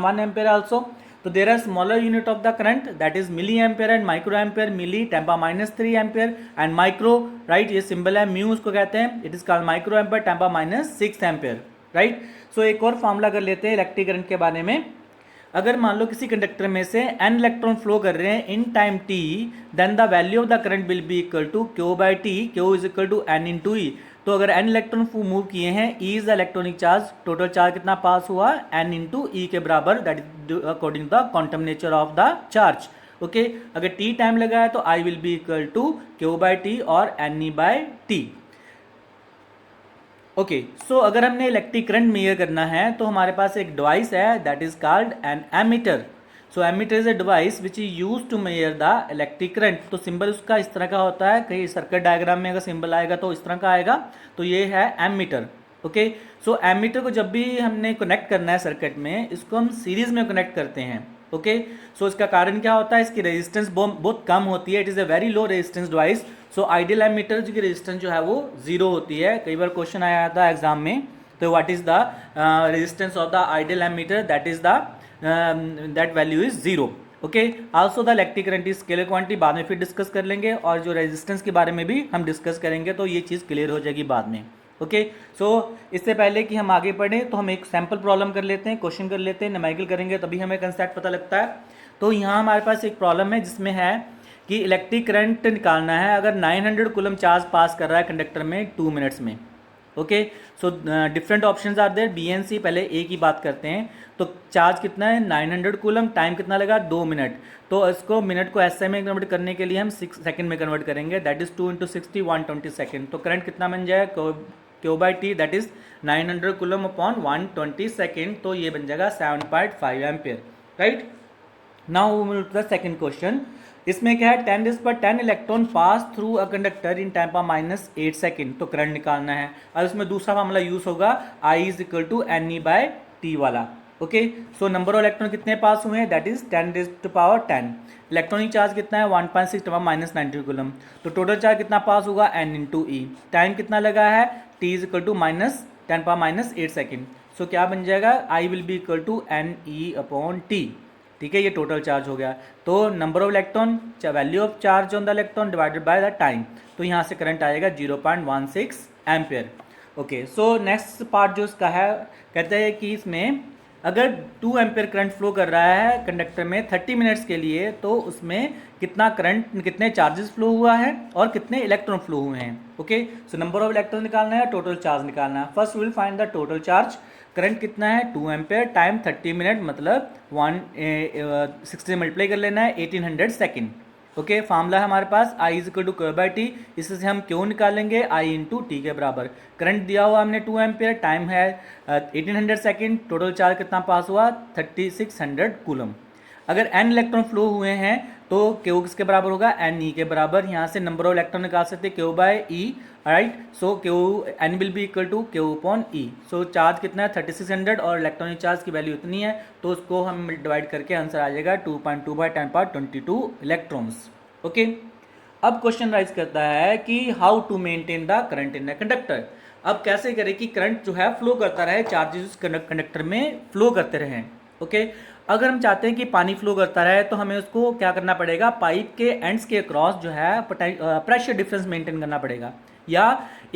1 ampere also. तो there are smaller unit of the current that is milli ampere and micro ampere. Milli 10⁻³ ampere and micro, right, ये symbol है mu, उसको कहते हैं, it is called micro ampere 10⁻6 ampere, right. So एक और formula कर लेते हैं इलेक्ट्रिक करंट के बारे में. अगर मान लो किसी कंडक्टर में से n इलेक्ट्रॉन फ्लो कर रहे हैं in time t, then the value of the current will be equal to Q by T. Q is equal to n into e. तो अगर n इलेक्ट्रॉन मूव किए हैं, E is the electronic charge, total charge कितना pass हुआ, n into ई के बराबर, that is according the quantum nature of the charge. Okay, अगर t टाइम लगा है तो I will be equal to Q by T और n e by T. Okay, so अगर हमने इलेक्ट्रिक करंट मेजर करना है तो हमारे पास एक डिवाइस है that is called an ammeter. So ammeter is a device which is use to measure the electric current. तो सिंबल उसका इस तरह का होता है, कहीं सर्किट डायग्राम में अगर सिंबल आएगा तो इस तरह का आएगा, तो ये है एमीटर. ओके, सो एमीटर को जब भी हमने कनेक्ट करना है सर्किट में, इसको हम सीरीज में कनेक्ट करते हैं. ओके, सो इसका कारण क्या होता है, इसकी रेजिस्टेंस बहुत कम होती है, it is a very low resistance device. So ideal ammeter की रेजिस्टेंस जो है वो 0 होती है. कई बार क्वेश्चन आया था एग्जाम में, तो what is the resistance of the ideal ammeter, that is the that value is 0. Okay, also the electric current is scalar quantity, बाद में फिर डिस्कस कर लेंगे, और जो रेजिस्टेंस के बारे में भी हम डिस्कस करेंगे, तो ये चीज़ क्लियर हो जाएगी बाद में. ओके, सो इससे पहले कि हम आगे बढ़ें तो हम एक सैम्पल प्रॉब्लम कर लेते हैं, क्वेश्चन कर लेते हैं, न्यूमेरिकल करेंगे तभी हमें कंसेप्ट पता लगता है. तो यहाँ हमारे पास एक प्रॉब्लम है जिसमें है कि इलेक्ट्रिक करंट निकालना है अगर 900 कूलम चार्ज पास कर रहा है कंडक्टर में 2 मिनट्स में. Okay, so different options are there, B and C. पहले ए की बात करते हैं. तो चार्ज कितना है 900 कूलम, टाइम कितना लगा 2 मिनट. तो इसको मिनट को एसआई में कन्वर्ट करने के लिए हम 6 सेकंड में कन्वर्ट करेंगे, दैट इज 2 × 60 120 सेकंड. तो करंट कितना बन जाएगा, Q by T, that is 900 coulomb upon 120 second. तो ये बन जाएगा 7.5 ampere, right. Now we move to the second question. इसमें क्या है, 10⁻10 electron pass through a conductor in 10⁻8 second. तो करंट निकालना है. और इसमें दूसरा फार्मूला यूज होगा I is equal to N E by T वाला. Okay, so number of electron कितने पास हुए हैं, दैट इज 10⁻10। इलेक्ट्रॉनिक चार्ज कितना है 1.6 × -90 कूलम। तो टोटल चार्ज कितना पास होगा n × e। टाइम कितना लगा है t is equal to -10⁻⁸ second. So क्या बन जाएगा I will be equal to NE/T। ठीक है, ये टोटल चार्ज हो गया। तो number of electron, value of charge on the electron divided by the time, तो यहाँ से करंट आएगा 0.16 ampere. Okay, so next part जो इसका है, कहते हैं कि इसमें अगर 2 एम्पियर करंट फ्लो कर रहा है कंडक्टर में 30 मिनट्स के लिए, तो उसमें कितना करंट, कितने चार्जेस फ्लो हुआ है और कितने इलेक्ट्रॉन फ्लो हुए हैं। Okay, so number of electron निकालना है, टोटल चार्ज निकालना है। First will find the total charge. Current कितना है 2 एम्पियर, टाइम 30 मिनट, मतलब 60 मल्टीप्लाई कर लेना है 1800 सेकेंड। ओके, फार्मूला है हमारे पास I is equal to Q/T। इससे हम क्यों निकालेंगे I × T के बराबर। करंट दिया हुआ हमने 2 एम्पियर, टाइम है 1800 सेकेंड, टोटल चार्ज कितना पास हुआ 3600 कूलम। अगर n इलेक्ट्रॉन फ्लो हुए हैं तो Q किसके बराबर होगा NE के बराबर। यहाँ से नंबर ऑफ इलेक्ट्रॉन निकाल सकते हैं Q/E, right. So N will be equal to Q/E। So charge कितना है 3600 और इलेक्ट्रॉनिक चार्ज की वैल्यू इतनी है, तो उसको हम डिवाइड करके आंसर आ जाएगा 2.2/1022 इलेक्ट्रॉन्स। ओके, अब क्वेश्चन राइज करता है कि how to maintain the current in the conductor. अब कैसे करें कि करंट जो है फ्लो करता रहे, चार्जेस कंडक्टर में फ्लो करते रहें। ओके, अगर हम चाहते हैं कि पानी फ्लो करता रहे तो हमें उसको क्या करना पड़ेगा, पाइप के एंड्स के अक्रॉस जो है प्रेशर डिफरेंस मेंटेन करना पड़ेगा, या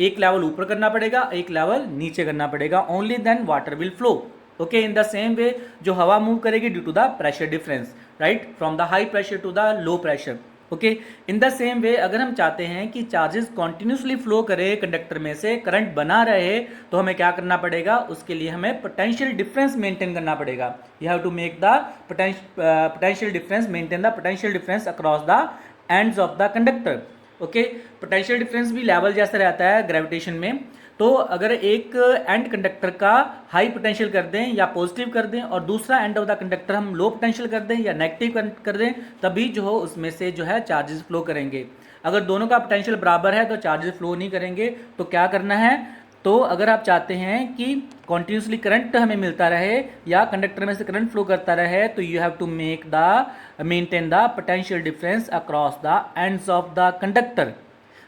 एक लेवल ऊपर करना पड़ेगा, एक लेवल नीचे करना पड़ेगा। Only then water will flow. Okay, in the same way जो हवा मूव करेगी due to the pressure difference, right, from the high pressure to the low pressure. Okay, in the same way अगर हम चाहते हैं कि चार्जेस कॉन्टिन्यूसली फ्लो करे conductor में से, करंट बना रहे, तो हमें क्या करना पड़ेगा, उसके लिए हमें पोटेंशियल डिफरेंस मेंटेन करना पड़ेगा। You have to make the potential difference, maintain the potential difference across the ends of the conductor. Okay, potential difference भी लेवल जैसा रहता है ग्रेविटेशन में। तो अगर एक एंड कंडक्टर का हाई पोटेंशियल कर दें या पॉजिटिव कर दें और दूसरा एंड ऑफ द कंडक्टर हम लो पोटेंशियल कर दें या नेगेटिव कर दें, तभी जो हो उसमें से जो है चार्जेस फ्लो करेंगे। अगर दोनों का पोटेंशियल बराबर है तो चार्जेस फ्लो नहीं करेंगे। तो क्या करना है, तो अगर आप चाहते हैं कि कॉन्टिन्यूसली करंट हमें मिलता रहे या कंडक्टर में से करंट फ्लो करता रहे, तो you have to maintain the potential difference across the ends of the conductor.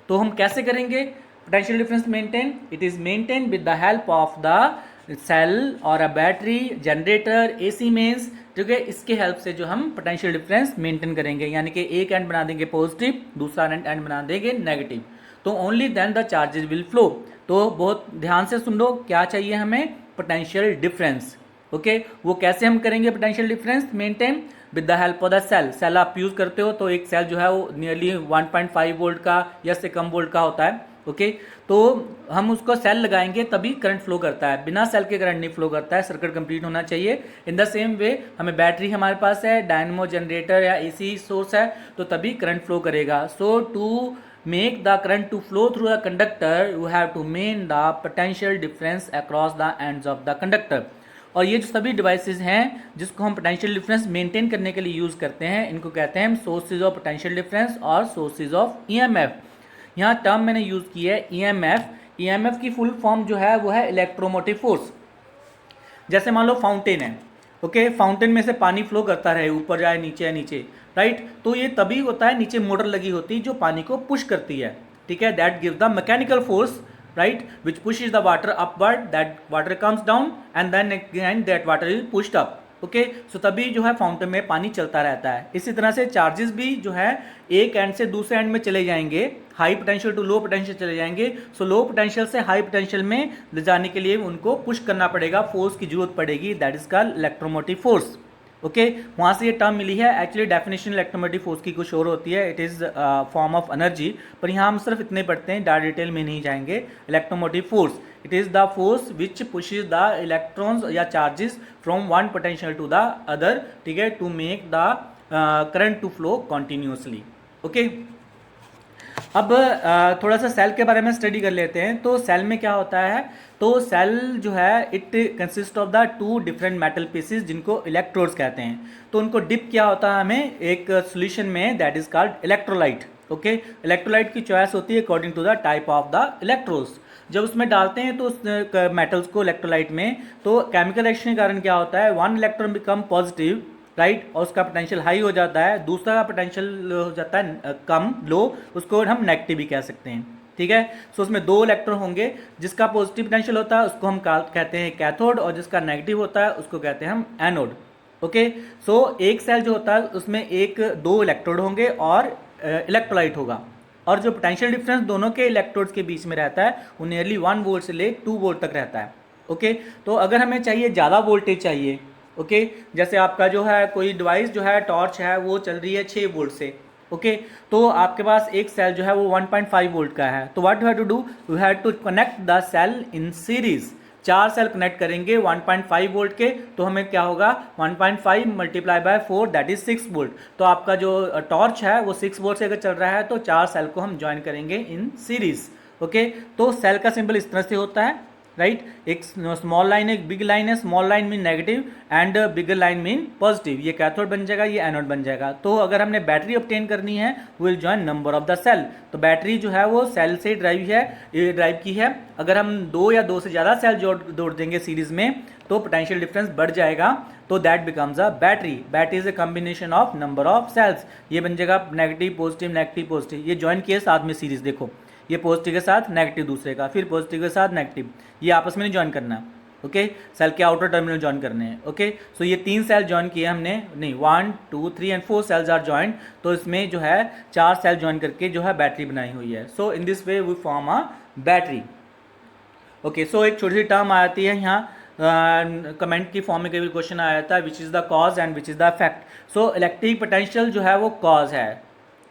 तो हम कैसे करेंगे potential difference maintain? It is maintain with the help of the cell और a battery, generator, AC mains. ठीक है, इसके हेल्प से जो हम पोटेंशियल डिफरेंस मेंटेन करेंगे, यानी कि एक एंड बना देंगे पॉजिटिव, दूसरा एंड बना देंगे नेगेटिव, तो only then the charges will flow. तो बहुत ध्यान से सुन लो, क्या चाहिए हमें, पोटेंशियल डिफरेंस। ओके, वो कैसे हम करेंगे potential difference maintain? With the help of the cell. Cell आप यूज करते हो तो एक सेल जो है वो नियरली 1.5 वोल्ट का या से कम वोल्ट का होता है। ओके, तो हम उसको सेल लगाएंगे तभी करंट फ्लो करता है, बिना सेल के करंट नहीं फ्लो करता है, सर्किट कंप्लीट होना चाहिए। इन द सेम वे हमें बैटरी हमारे पास है, डायनेमो, जनरेटर या AC सोर्स है, तो तभी करंट फ्लो करेगा। So to make the current to flow through the conductor, you have to main the potential difference across the ends of the conductor. और ये जो सभी डिवाइसेस हैं जिसको हम पोटेंशियल डिफरेंस मेंटेन करने के लिए यूज करते हैं, इनको कहते हैं सोर्सेज ऑफ पोटेंशियल डिफरेंस और सोर्सेज ऑफ EMF। यहाँ टर्म मैंने यूज की है EMF। EMF की फुल फॉर्म जो है वो है इलेक्ट्रोमोटिव फोर्स। जैसे मान लो फाउंटेन है, ओके, फाउंटेन में से पानी फ्लो करता रहे, ऊपर जाए नीचे है नीचे, राइट, तो ये तभी होता है, नीचे मोटर लगी होती है जो पानी को पुश करती है। ठीक है, that gives the mechanical force, right, which pushes the water upward, that water comes down and then again that water is pushed up. Okay, so तभी जो है फाउंटेन में पानी चलता रहता है। इसी तरह से चार्जेस भी जो है एक एंड से दूसरे एंड में चले जाएंगे, high potential to low potential चले जाएंगे। सो लो पोटेंशियल से हाई पोटेंशियल में ले जाने के लिए उनको पुश करना पड़ेगा, फोर्स की जरूरत पड़ेगी, that is called electromotive force. Okay, वहाँ से ये टर्म मिली है। एक्चुअली डेफिनेशन इलेक्ट्रोमोटिव फोर्स की कुछ और होती है, it is form of energy, पर यहाँ हम सिर्फ इतने पढ़ते हैं, ज़्यादा डिटेल में नहीं जाएंगे। Electromotive force, it is the force which pushes the electrons या charges from one potential to the other, ठीक है, to make the current to flow continuously. Okay, अब थोड़ा सा सेल के बारे में स्टडी कर लेते हैं। तो सेल में क्या होता है, तो सेल जो है it consist of the 2 different metal pieces जिनको इलेक्ट्रोड्स कहते हैं। तो उनको डिप किया होता है हमें एक सॉल्यूशन में, that is called electrolyte. Okay, electrolyte की चॉइस होती है according to the type of the electrodes. जब उसमें डालते हैं तो उस मेटल्स को इलेक्ट्रोलाइट में, तो केमिकल रिएक्शन के कारण क्या होता है, one electron become positive, right, और उसका पोटेंशियल हाई हो जाता है, दूसरा का पोटेंशियल हो जाता है कम, लो, उसको हम नेगेटिव भी कह सकते हैं। ठीक है, सो उसमें दो इलेक्ट्रॉन होंगे, जिसका पॉजिटिव पोटेंशियल होता है उसको हम कहते हैं कैथोड, और जिसका नेगेटिव होता है उसको कहते हैं हम एनोड। ओके, सो एक सेल जो होता है उसमें दो इलेक्ट्रोड होंगे और इलेक्ट्रोलाइट होगा, और जो पोटेंशियल डिफरेंस दोनों के इलेक्ट्रोड्स के बीच में रहता है वो नियरली 1 वोल्ट से ले 2 वोल्ट तक रहता है। ओके, तो अगर हमें चाहिए ज़्यादा वोल्टेज चाहिए, ओके, जैसे आपका जो है कोई डिवाइस जो है टॉर्च है वो चल रही है 6 वोल्ट से, ओके, तो आपके पास एक सेल जो है वो 1.5 वोल्ट का है, तो what you have to do, you have to connect the cell in series. 4 cell connect करेंगे 1.5 वोल्ट के, तो हमें क्या होगा, 1.5 multiply by 4 that is 6 volt. तो आपका जो टॉर्च है वो 6 वोल्ट से अगर चल रहा है तो 4 सेल को हम ज्वाइन करेंगे इन सीरीज। ओके, तो सेल का सिंबल इस तरह से होता है, राइट, एक स्मॉल लाइन है, एक बिग लाइन है, small line mean negative and bigger line mean positive, ये कैथोड बन जाएगा, ये एनोड बन जाएगा। तो अगर हमने बैटरी ऑब्टेन करनी है will join number of the cell, तो बैटरी जो है वो सेल से ड्राइव की है, अगर हम 2 या 2 से ज़्यादा सेल जोड़ देंगे सीरीज में तो पोटेंशियल डिफरेंस बढ़ जाएगा, तो that becomes a battery. Battery is a combination of number of cells, ये बन जाएगा नेगेटिव पॉजिटिव, ये ज्वाइन किए साथ में सीरीज, देखो ये पॉजिटिव के साथ नेगेटिव दूसरे का, फिर पॉजिटिव के साथ नेगेटिव, ये आपस में नहीं ज्वाइन करना, ओके, सेल के आउटर टर्मिनल ज्वाइन करने हैं। ओके, सो ये 3 सेल ज्वाइन किए हमने, नहीं 1 2 3 एंड 4 सेल्स आर ज्वाइंट, तो इसमें जो है 4 सेल ज्वाइन करके जो है बैटरी बनाई हुई है। So in this way we form a battery. Okay, so एक छोटी सी टर्म आ जाती है यहाँ कमेंट की फॉर्म में कभी क्वेश्चन आया था, which is the cause and which is the effect. So electric potential जो है वो कॉज है,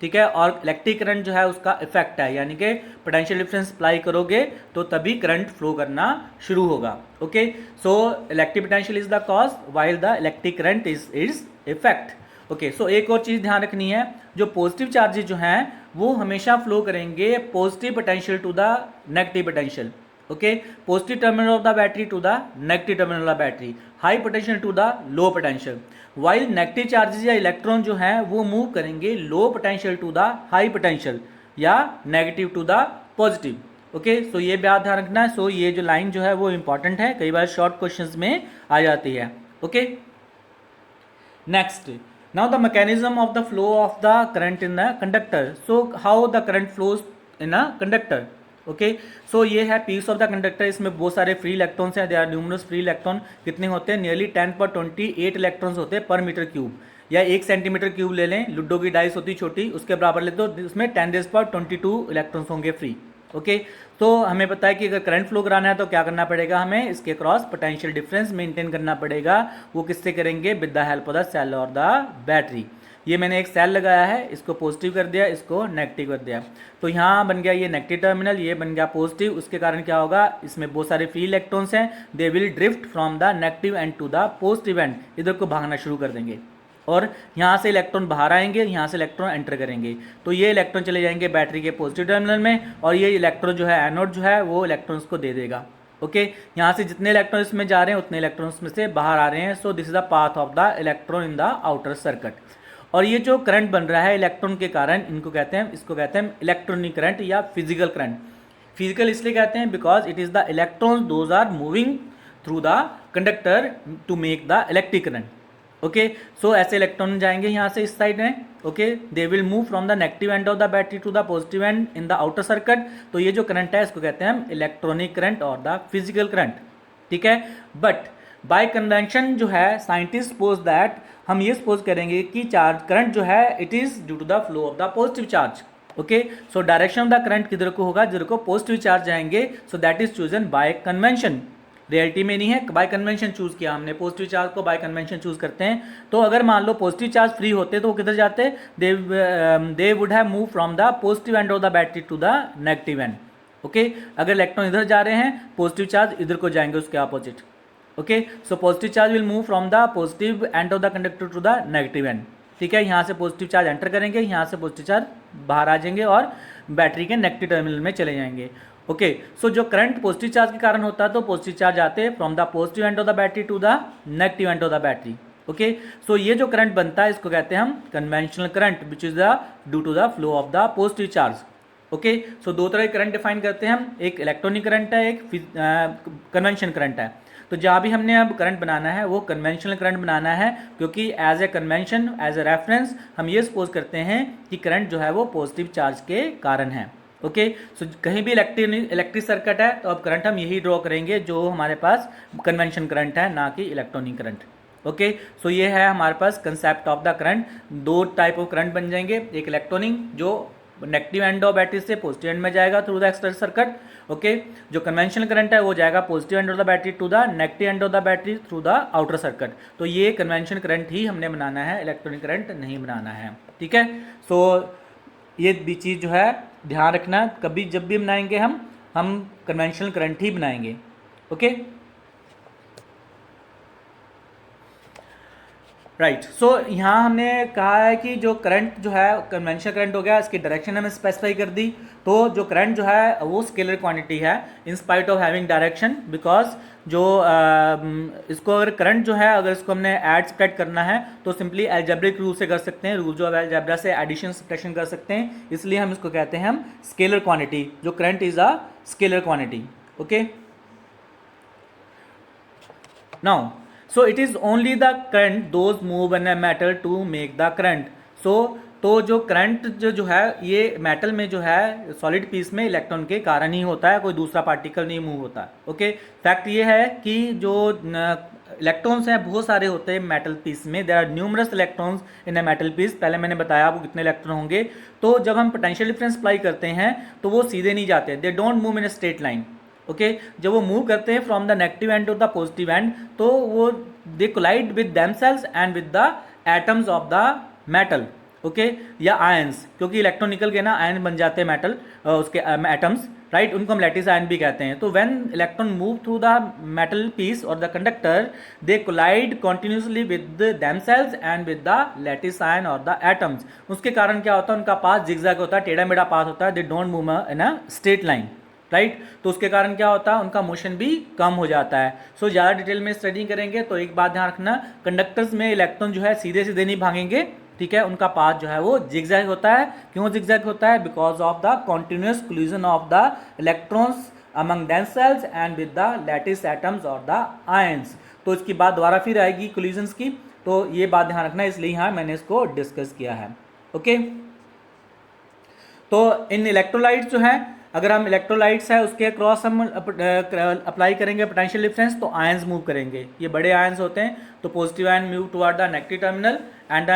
ठीक है, और इलेक्ट्रिक करंट जो है उसका इफेक्ट है, यानी कि पोटेंशियल डिफरेंस अप्लाई करोगे तो तभी करंट फ्लो करना शुरू होगा। Okay, so electric potential is the cause while the electric current is its effect. Okay, so एक और चीज़ ध्यान रखनी है, जो पॉजिटिव चार्जेस जो हैं वो हमेशा फ्लो करेंगे positive potential to the negative potential. Okay, positive terminal of the battery to the negative terminal of the battery, high potential to the low potential, while negative charges या electron जो हैं वो move करेंगे low potential to the high potential या negative to the positive. Okay, so ये बात ध्यान रखना है। सो ये जो लाइन जो है वो इंपॉर्टेंट है, कई बार शॉर्ट क्वेश्चंस में आ जाती है। Okay, next, now the mechanism of the flow of the current in the conductor. So how the current flows in a conductor. Okay, so ये है पीस ऑफ द कंडक्टर, इसमें बहुत सारे फ्री इलेक्ट्रॉन्स हैं, they are numerous free electron. कितने होते हैं, nearly 10^28 electrons होते हैं पर मीटर क्यूब, या 1 सेंटीमीटर क्यूब ले लें, लुडो की डाइस होती छोटी उसके बराबर ले, तो उसमें 10^22 इलेक्ट्रॉन्स होंगे फ्री। ओके, तो हमें पता है कि अगर करंट फ्लो कराना है तो क्या करना पड़ेगा, हमें इसके क्रॉस पोटेंशियल डिफरेंस मेंटेन करना पड़ेगा। वो किससे करेंगे, with the help of the cell और द बैटरी। ये मैंने एक सेल लगाया है, इसको पॉजिटिव कर दिया, इसको नेगेटिव कर दिया, तो यहाँ बन गया ये नेगेटिव टर्मिनल, ये बन गया पॉजिटिव। उसके कारण क्या होगा, इसमें बहुत सारे फ्री इलेक्ट्रॉन्स हैं, they will drift from the negative end to the positive end, इधर को भागना शुरू कर देंगे, और यहाँ से इलेक्ट्रॉन बाहर आएंगे, यहाँ से इलेक्ट्रॉन एंटर करेंगे, तो ये इलेक्ट्रॉन चले जाएंगे बैटरी के पॉजिटिव टर्मिनल में, और ये इलेक्ट्रॉन जो है एनोड जो है वो इलेक्ट्रॉन्स को दे देगा। ओके, यहाँ से जितने इलेक्ट्रॉन इसमें जा रहे हैं उतने इलेक्ट्रॉन्स में से बाहर आ रहे हैं। सो this is the path of the electron in the outer circuit. और ये जो करंट बन रहा है इलेक्ट्रॉन के कारण, इसको कहते हैं इलेक्ट्रॉनिक करंट या फिजिकल करंट। फिजिकल इसलिए कहते हैं because it is the electrons those are moving through the conductor to make the electric current. Okay, so ऐसे इलेक्ट्रॉन जाएंगे यहाँ से इस साइड में। Okay, they will move from the negative end of the battery to the positive end in the outer circuit. तो ये जो current है इसको कहते हैं हम इलेक्ट्रॉनिक करंट और द फिजिकल करंट, ठीक है। बट बाय कन्वेंशन जो है साइंटिस्ट सपोज दैट, हम ये सपोज करेंगे कि चार्ज करंट जो है it is due to the flow of the positive charge. Okay, so direction of the current किधर को होगा, जिधर को पॉजिटिव चार्ज जाएंगे, so that is chosen by convention. Reality में नहीं है, बाय कन्वेंशन चूज किया हमने, पॉजिटिव चार्ज को बाय कन्वेंशन चूज करते हैं। तो अगर मान लो पॉजिटिव चार्ज फ्री होते तो वो किधर जाते, they would have move from the positive end of the battery to the negative end. Okay, अगर इलेक्ट्रॉन इधर जा रहे हैं, पॉजिटिव चार्ज इधर को जाएंगे उसके opposite. Okay, so positive charge will move from the positive end of the conductor to the negative end, ठीक है। यहाँ से पॉजिटिव चार्ज एंटर करेंगे, यहाँ से पॉजिटिव चार्ज बाहर आ जाएंगे और बैटरी के नेगेटिव टर्मिनल में चले जाएंगे। ओके, सो जो करंट पॉजिटिव चार्ज के कारण होता है तो पॉजिटिव चार्ज आते हैं from the positive end of the battery to the negative end of the battery. Okay, so ये जो करंट बनता है इसको कहते हैं हम conventional current which is the due to the flow of the positive charge. Okay, so दो तरह के करंट डिफाइन करते हैं हम, एक इलेक्ट्रॉनिक करंट है, एक कन्वेंशन करंट है। तो जहाँ भी हमने अब करंट बनाना है वो कन्वेंशनल करंट बनाना है, क्योंकि as a convention, as a reference हम ये सपोज करते हैं कि करंट जो है वो पॉजिटिव चार्ज के कारण है। ओके, सो कहीं भी इलेक्ट्रिक सर्किट है तो अब करंट हम यही ड्रॉ करेंगे जो हमारे पास कन्वेंशन करंट है, ना कि इलेक्ट्रॉनिक करंट। ओके, सो ये है हमारे पास कंसेप्ट ऑफ द करंट। दो टाइप ऑफ करंट बन जाएंगे, एक इलेक्ट्रॉनिक जो नेगेटिव एंड ऑफ बैटरी से पॉजिटिव एंड में जाएगा through the external circuit. Okay, जो कन्वेंशनल करंट है वो जाएगा positive end of the battery to the negative end of the battery through the outer circuit. तो ये कन्वेंशन करंट ही हमने बनाना है, इलेक्ट्रॉनिक करंट नहीं बनाना है। ठीक है, सो ये भी चीज़ जो है ध्यान रखना, कभी जब भी बनाएंगे हम कन्वेंशनल करंट ही बनाएंगे। ओके, राइट, सो यहाँ हमने कहा है कि जो करंट जो है कन्वेंशनल करंट हो गया, इसकी डायरेक्शन हमने स्पेसिफाई कर दी। तो जो करंट जो है वो स्केलर क्वांटिटी है in spite of having direction, because जो इसको अगर करंट जो है अगर इसको हमने ऐड सब्ट्रैक्ट करना है तो सिंपली अलजेब्रिक रूल से कर सकते हैं, रूल जो अलजेब्रा से एडिशन सब्ट्रैक्शन कर सकते हैं, इसलिए हम इसको कहते हैं हम स्केलर क्वांटिटी, जो current is a scalar quantity. Okay, now so it is only the current those move in a metal to make the current। so तो जो करंट जो है ये मेटल में जो है सॉलिड पीस में इलेक्ट्रॉन के कारण ही होता है, कोई दूसरा पार्टिकल नहीं मूव होता। ओके, फैक्ट ये है कि जो इलेक्ट्रॉन्स हैं बहुत सारे होते हैं मेटल पीस में, there are numerous electrons in a metal piece. पहले मैंने बताया आपको कितने इलेक्ट्रॉन होंगे। तो जब हम पोटेंशियल डिफरेंस अप्लाई करते हैं तो वो सीधे नहीं जाते, they don't move in a straight line. Okay, जब वो मूव करते हैं from the negative end to the positive end, तो वो they collide with themselves and with the atoms of the metal. Okay, या आयंस, क्योंकि इलेक्ट्रॉन निकल के ना आयन बन जाते हैं मेटल उसके एटम्स, राइट, उनको हम लैटिस आयन भी कहते हैं। तो when electron move through the metal piece और the conductor they collide continuously with themselves and with the lattice ion और द एटम्स। उसके कारण क्या होता है, उनका पाथ जिगजैग होता है, टेढ़ा मेढ़ा पाथ होता है, दे don't move in a straight line, right. तो उसके कारण क्या होता है, उनका मोशन भी कम हो जाता है। सो ज़्यादा डिटेल में स्टडी करेंगे तो एक बात ध्यान रखना, कंडक्टर्स में इलेक्ट्रॉन जो है सीधे सीधे नहीं भागेंगे, ठीक है, उनका पाथ जो है वो जिगजैग होता है। क्यों जिगजैग होता है? Because of the continuous collision of the electrons among themselves and with the lattice atoms और द आयंस। तो इसकी बात दोबारा फिर आएगी कोलिजन्स की, तो ये बात ध्यान रखना, इसलिए यहाँ मैंने इसको डिस्कस किया है। ओके, तो इन इलेक्ट्रोलाइट्स जो है, अगर हम इलेक्ट्रोलाइट्स है उसके अक्रॉस हम अप्लाई करेंगे पोटेंशियल डिफरेंस, तो आयंस मूव करेंगे। ये बड़े आयंस होते हैं, तो positive ion move toward the negative terminal and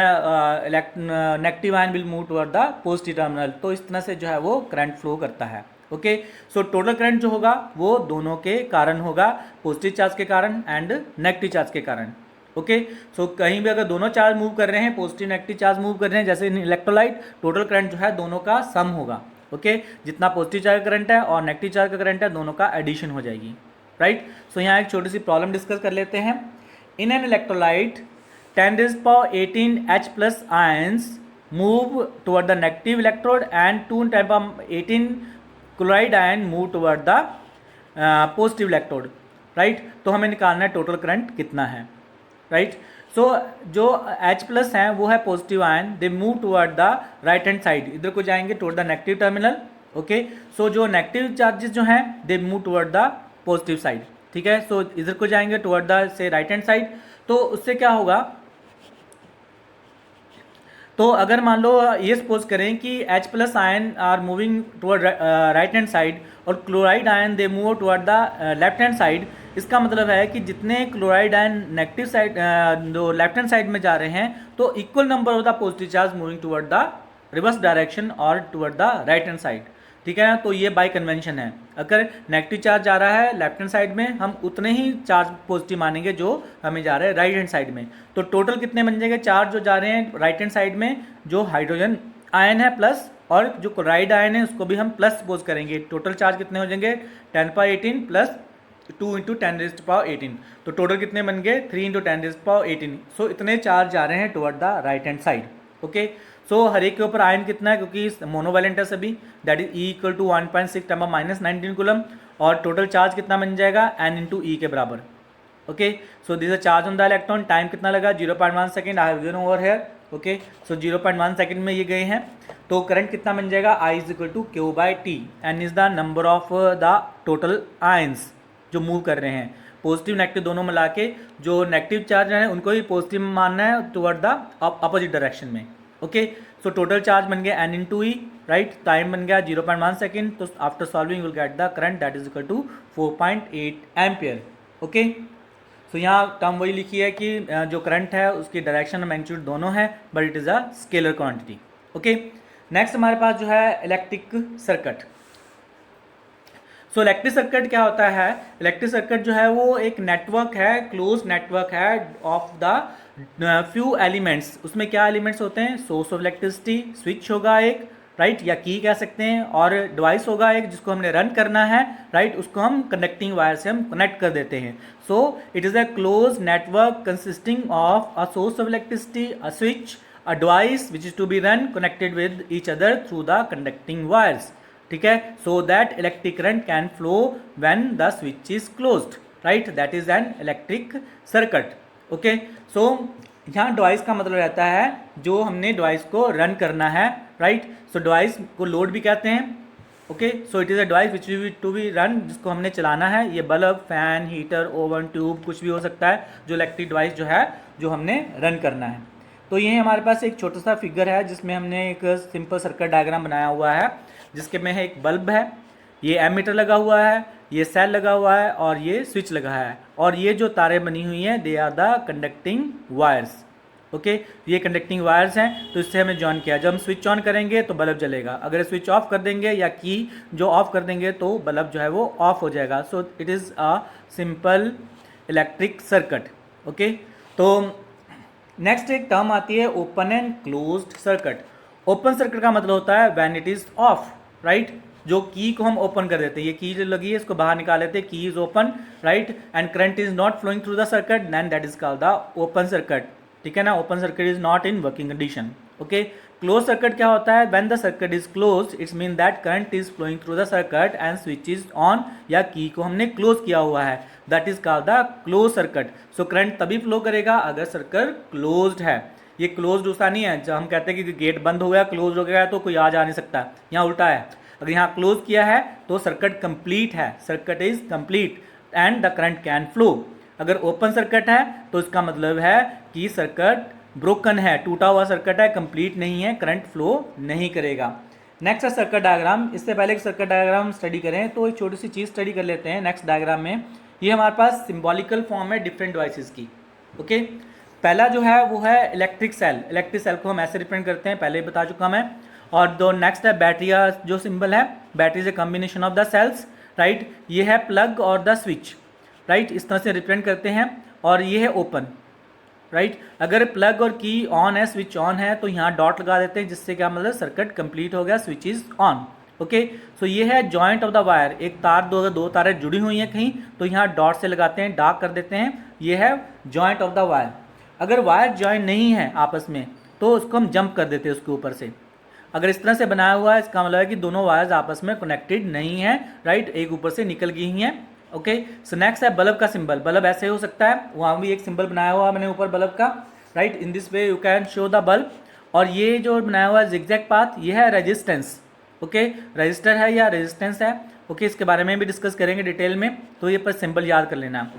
negative ion will move toward the positive terminal. तो इस तरह से जो है वो करंट फ्लो करता है। ओके, सो टोटल करंट जो होगा वो दोनों के कारण होगा, पॉजिटिव चार्ज के कारण एंड नेगेटिव चार्ज के कारण। ओके, सो कहीं भी अगर दोनों चार्ज मूव कर रहे हैं, पॉजिटिव नेगेटिव चार्ज मूव कर रहे हैं, जैसे इन इलेक्ट्रोलाइट, टोटल करंट जो है दोनों का सम होगा। ओके, जितना पॉजिटिव चार्ज का करंट है और नेगेटिव चार्ज का करंट है, दोनों का एडिशन हो जाएगी, राइट। सो यहाँ एक छोटी सी प्रॉब्लम डिस्कस कर लेते हैं। In an electrolyte 10⁻18 H+ ions move toward the negative electrode and 2⁻18 chloride ion move toward the positive electrode, right. तो हमें निकालना है टोटल करंट कितना है, राइट। सो जो H+ हैं वो है positive ion, they move toward the right hand side, इधर को जाएंगे toward the negative terminal. Okay, so जो नेगेटिव चार्जेस जो हैं they move toward the positive side, ठीक है। सो इधर को जाएंगे टुवर्ड द से राइट हैंड साइड। तो उससे क्या होगा, तो अगर मान लो ये सपोज करें कि H+ ion are moving toward right hand side और chloride ion they move toward the left hand side, इसका मतलब है कि जितने क्लोराइड आयन नेगेटिव साइड जो लेफ्ट हैंड साइड में जा रहे हैं, तो equal number of the positive charge moving toward the reverse direction और toward the right hand side, ठीक है ना। तो ये बाय कन्वेंशन है, अगर नेगेटिव चार्ज जा रहा है लेफ्ट हैंड साइड में, हम उतने ही चार्ज पॉजिटिव मानेंगे जो हमें जा रहे हैं राइट हैंड साइड में। तो टोटल कितने बन जाएंगे चार्ज जो जा रहे हैं राइट हैंड साइड में, जो हाइड्रोजन आयन है प्लस, और जो क्लोराइड आयन है उसको भी हम प्लस सपोज करेंगे। टोटल चार्ज कितने हो जाएंगे 10⁻18 प्लस 2 × 10⁻18, तो टोटल कितने बन गए 3 × 10⁻18। सो इतने चार्ज जा रहे हैं toward the right hand side. Okay, so हर एक के ऊपर आयन कितना है, क्योंकि मोनोवैलेंट है सभी, दैट इज E = 1.6 × 10⁻19 कूलम, और टोटल चार्ज कितना बन जाएगा N × E के बराबर, okay, so this a charge on the electron, time कितना लगा 0.1 second, I have given over here. Okay, so 0.1 second में ये गए हैं, तो करंट कितना बन जाएगा, I is equal to Q by T, N is the number of the total ions जो मूव कर रहे हैं, पॉजिटिव नेगेटिव दोनों मिला के, जो नेगेटिव चार्ज है उनको ही पॉजिटिव मानना है टुवर्ड द अपोजिट डायरेक्शन में। ओके, सो टोटल चार्ज बन गया n into e, right, time बन गया 0.1 सेकेंड, तो after solving will get the current that is equal to 4.8 ampere. Okay, so यहाँ टर्म वही लिखी है कि जो करंट है उसकी डायरेक्शन और मैग्नीट्यूड दोनों है, but it is a scalar quantity. Okay, next हमारे पास जो है electric circuit. So electric circuit क्या होता है, इलेक्ट्रिक सर्किट जो है वो एक नेटवर्क है, क्लोज नेटवर्क है ऑफ द फ्यू एलिमेंट्स। उसमें क्या एलिमेंट्स होते हैं, सोर्स ऑफ इलेक्ट्रिसिटी, स्विच होगा एक, राइट, या की कह सकते हैं, और डिवाइस होगा एक जिसको हमने रन करना है, राइट, उसको हम कनेक्टिंग वायर से हम कनेक्ट कर देते हैं। So it is a close network consisting of a source of electricity, a switch, a device which is to be run connected with each other through the conducting wires. ठीक है, so that electric current can flow when the switch is closed, right, that is an electric circuit. Okay, so यहाँ device का मतलब रहता है जो हमने device को रन करना है, राइट, सो डिवाइस को लोड भी कहते हैं। Okay, so it is a device which to be run, जिसको हमने चलाना है। ये bulb, fan, heater, oven, tube कुछ भी हो सकता है, जो इलेक्ट्रिक डिवाइस जो है जो हमने रन करना है। तो ये हमारे पास एक छोटा सा फिगर है जिसमें हमने एक सिंपल सर्किट डायग्राम बनाया हुआ है, जिसके में है एक बल्ब है, ये एमीटर लगा हुआ है, ये सेल लगा हुआ है, और ये स्विच लगा है, और ये जो तारें बनी हुई हैं they are the conducting wires. Okay, ये कंडक्टिंग वायर्स हैं, तो इससे हमें जॉइन किया। जब हम स्विच ऑन करेंगे तो बल्ब जलेगा, अगर स्विच ऑफ कर देंगे या की जो ऑफ कर देंगे तो बल्ब जो है वो ऑफ हो जाएगा। सो it is a simple electric circuit. Okay, तो नेक्स्ट एक टर्म आती है open and closed circuit. Open circuit का मतलब होता है when it is of, right, जो की को हम ओपन कर देते हैं, ये की जो लगी है इसको बाहर निकाल लेते हैं, key is open, right, and current is not flowing through the circuit, then that is called the open circuit. ठीक है ना, open circuit is not in working condition. Okay, close circuit क्या होता है, when the circuit is close it's mean that current is flowing through the circuit and switch is on, या key को हमने close किया हुआ है, that is called the close circuit. So current तभी फ्लो करेगा अगर सर्किट क्लोज्ड है। ये क्लोज्ड उसका नहीं है जब हम कहते हैं कि गेट बंद हो गया, क्लोज हो गया तो कोई आ जा नहीं सकता, यहाँ उल्टा है, अगर यहाँ क्लोज किया है तो सर्किट कंप्लीट है, circuit is complete and the current can flow. अगर ओपन सर्किट है तो इसका मतलब है कि सर्किट ब्रोकन है, टूटा हुआ सर्किट है, कंप्लीट नहीं है, करंट फ्लो नहीं करेगा। नेक्स्ट है सर्किट डायग्राम। इससे पहले एक सर्किट डायग्राम स्टडी करें तो एक छोटी सी चीज़ स्टडी कर लेते हैं। नेक्स्ट डायग्राम में ये हमारे पास सिंबॉलिकल फॉर्म है डिफरेंट डिवाइसेस की। ओके, पहला जो है वो है इलेक्ट्रिक सेल। इलेक्ट्रिक सेल को हम ऐसे रिप्रेजेंट करते हैं, पहले ही बता चुका मैं। और दो नेक्स्ट है बैटरी का जो सिंबल है, battery is a combination of the cells, right, ये है प्लग और द स्विच, राइट, इस तरह से रिप्रेजेंट करते हैं। और ये है ओपन, राइट, अगर प्लग और की ऑन है, स्विच ऑन है, तो यहाँ डॉट लगा देते हैं, जिससे क्या मतलब सर्किट कंप्लीट हो गया, switch is on. Okay, so ये है जॉइंट ऑफ द वायर, एक तार दो तारें जुड़ी हुई हैं कहीं तो यहाँ डॉट से लगाते हैं, डार्क कर देते हैं, ये है जॉइंट ऑफ द वायर। अगर वायर जॉइंट नहीं है आपस में तो उसको हम जंप कर देते हैं उसके ऊपर से। अगर इस तरह से बनाया हुआ है इसका मतलब है कि दोनों वायर्स आपस में कनेक्टेड नहीं है, राइट, एक ऊपर से निकल गई हैं। ओके, सो नेक्स्ट है बल्ब का सिंबल। बल्ब ऐसे हो सकता है, वहाँ भी एक सिंबल बनाया हुआ मैंने ऊपर बल्ब का, right, in this way you can show the bulb. और ये जो बनाया हुआ है जिगजैग पाथ, ये है रेजिस्टेंस। ओके, रजिस्टर है या रेजिस्टेंस है। ओके, इसके बारे में भी डिस्कस करेंगे डिटेल में, तो ये पर सिंबल याद कर लेना।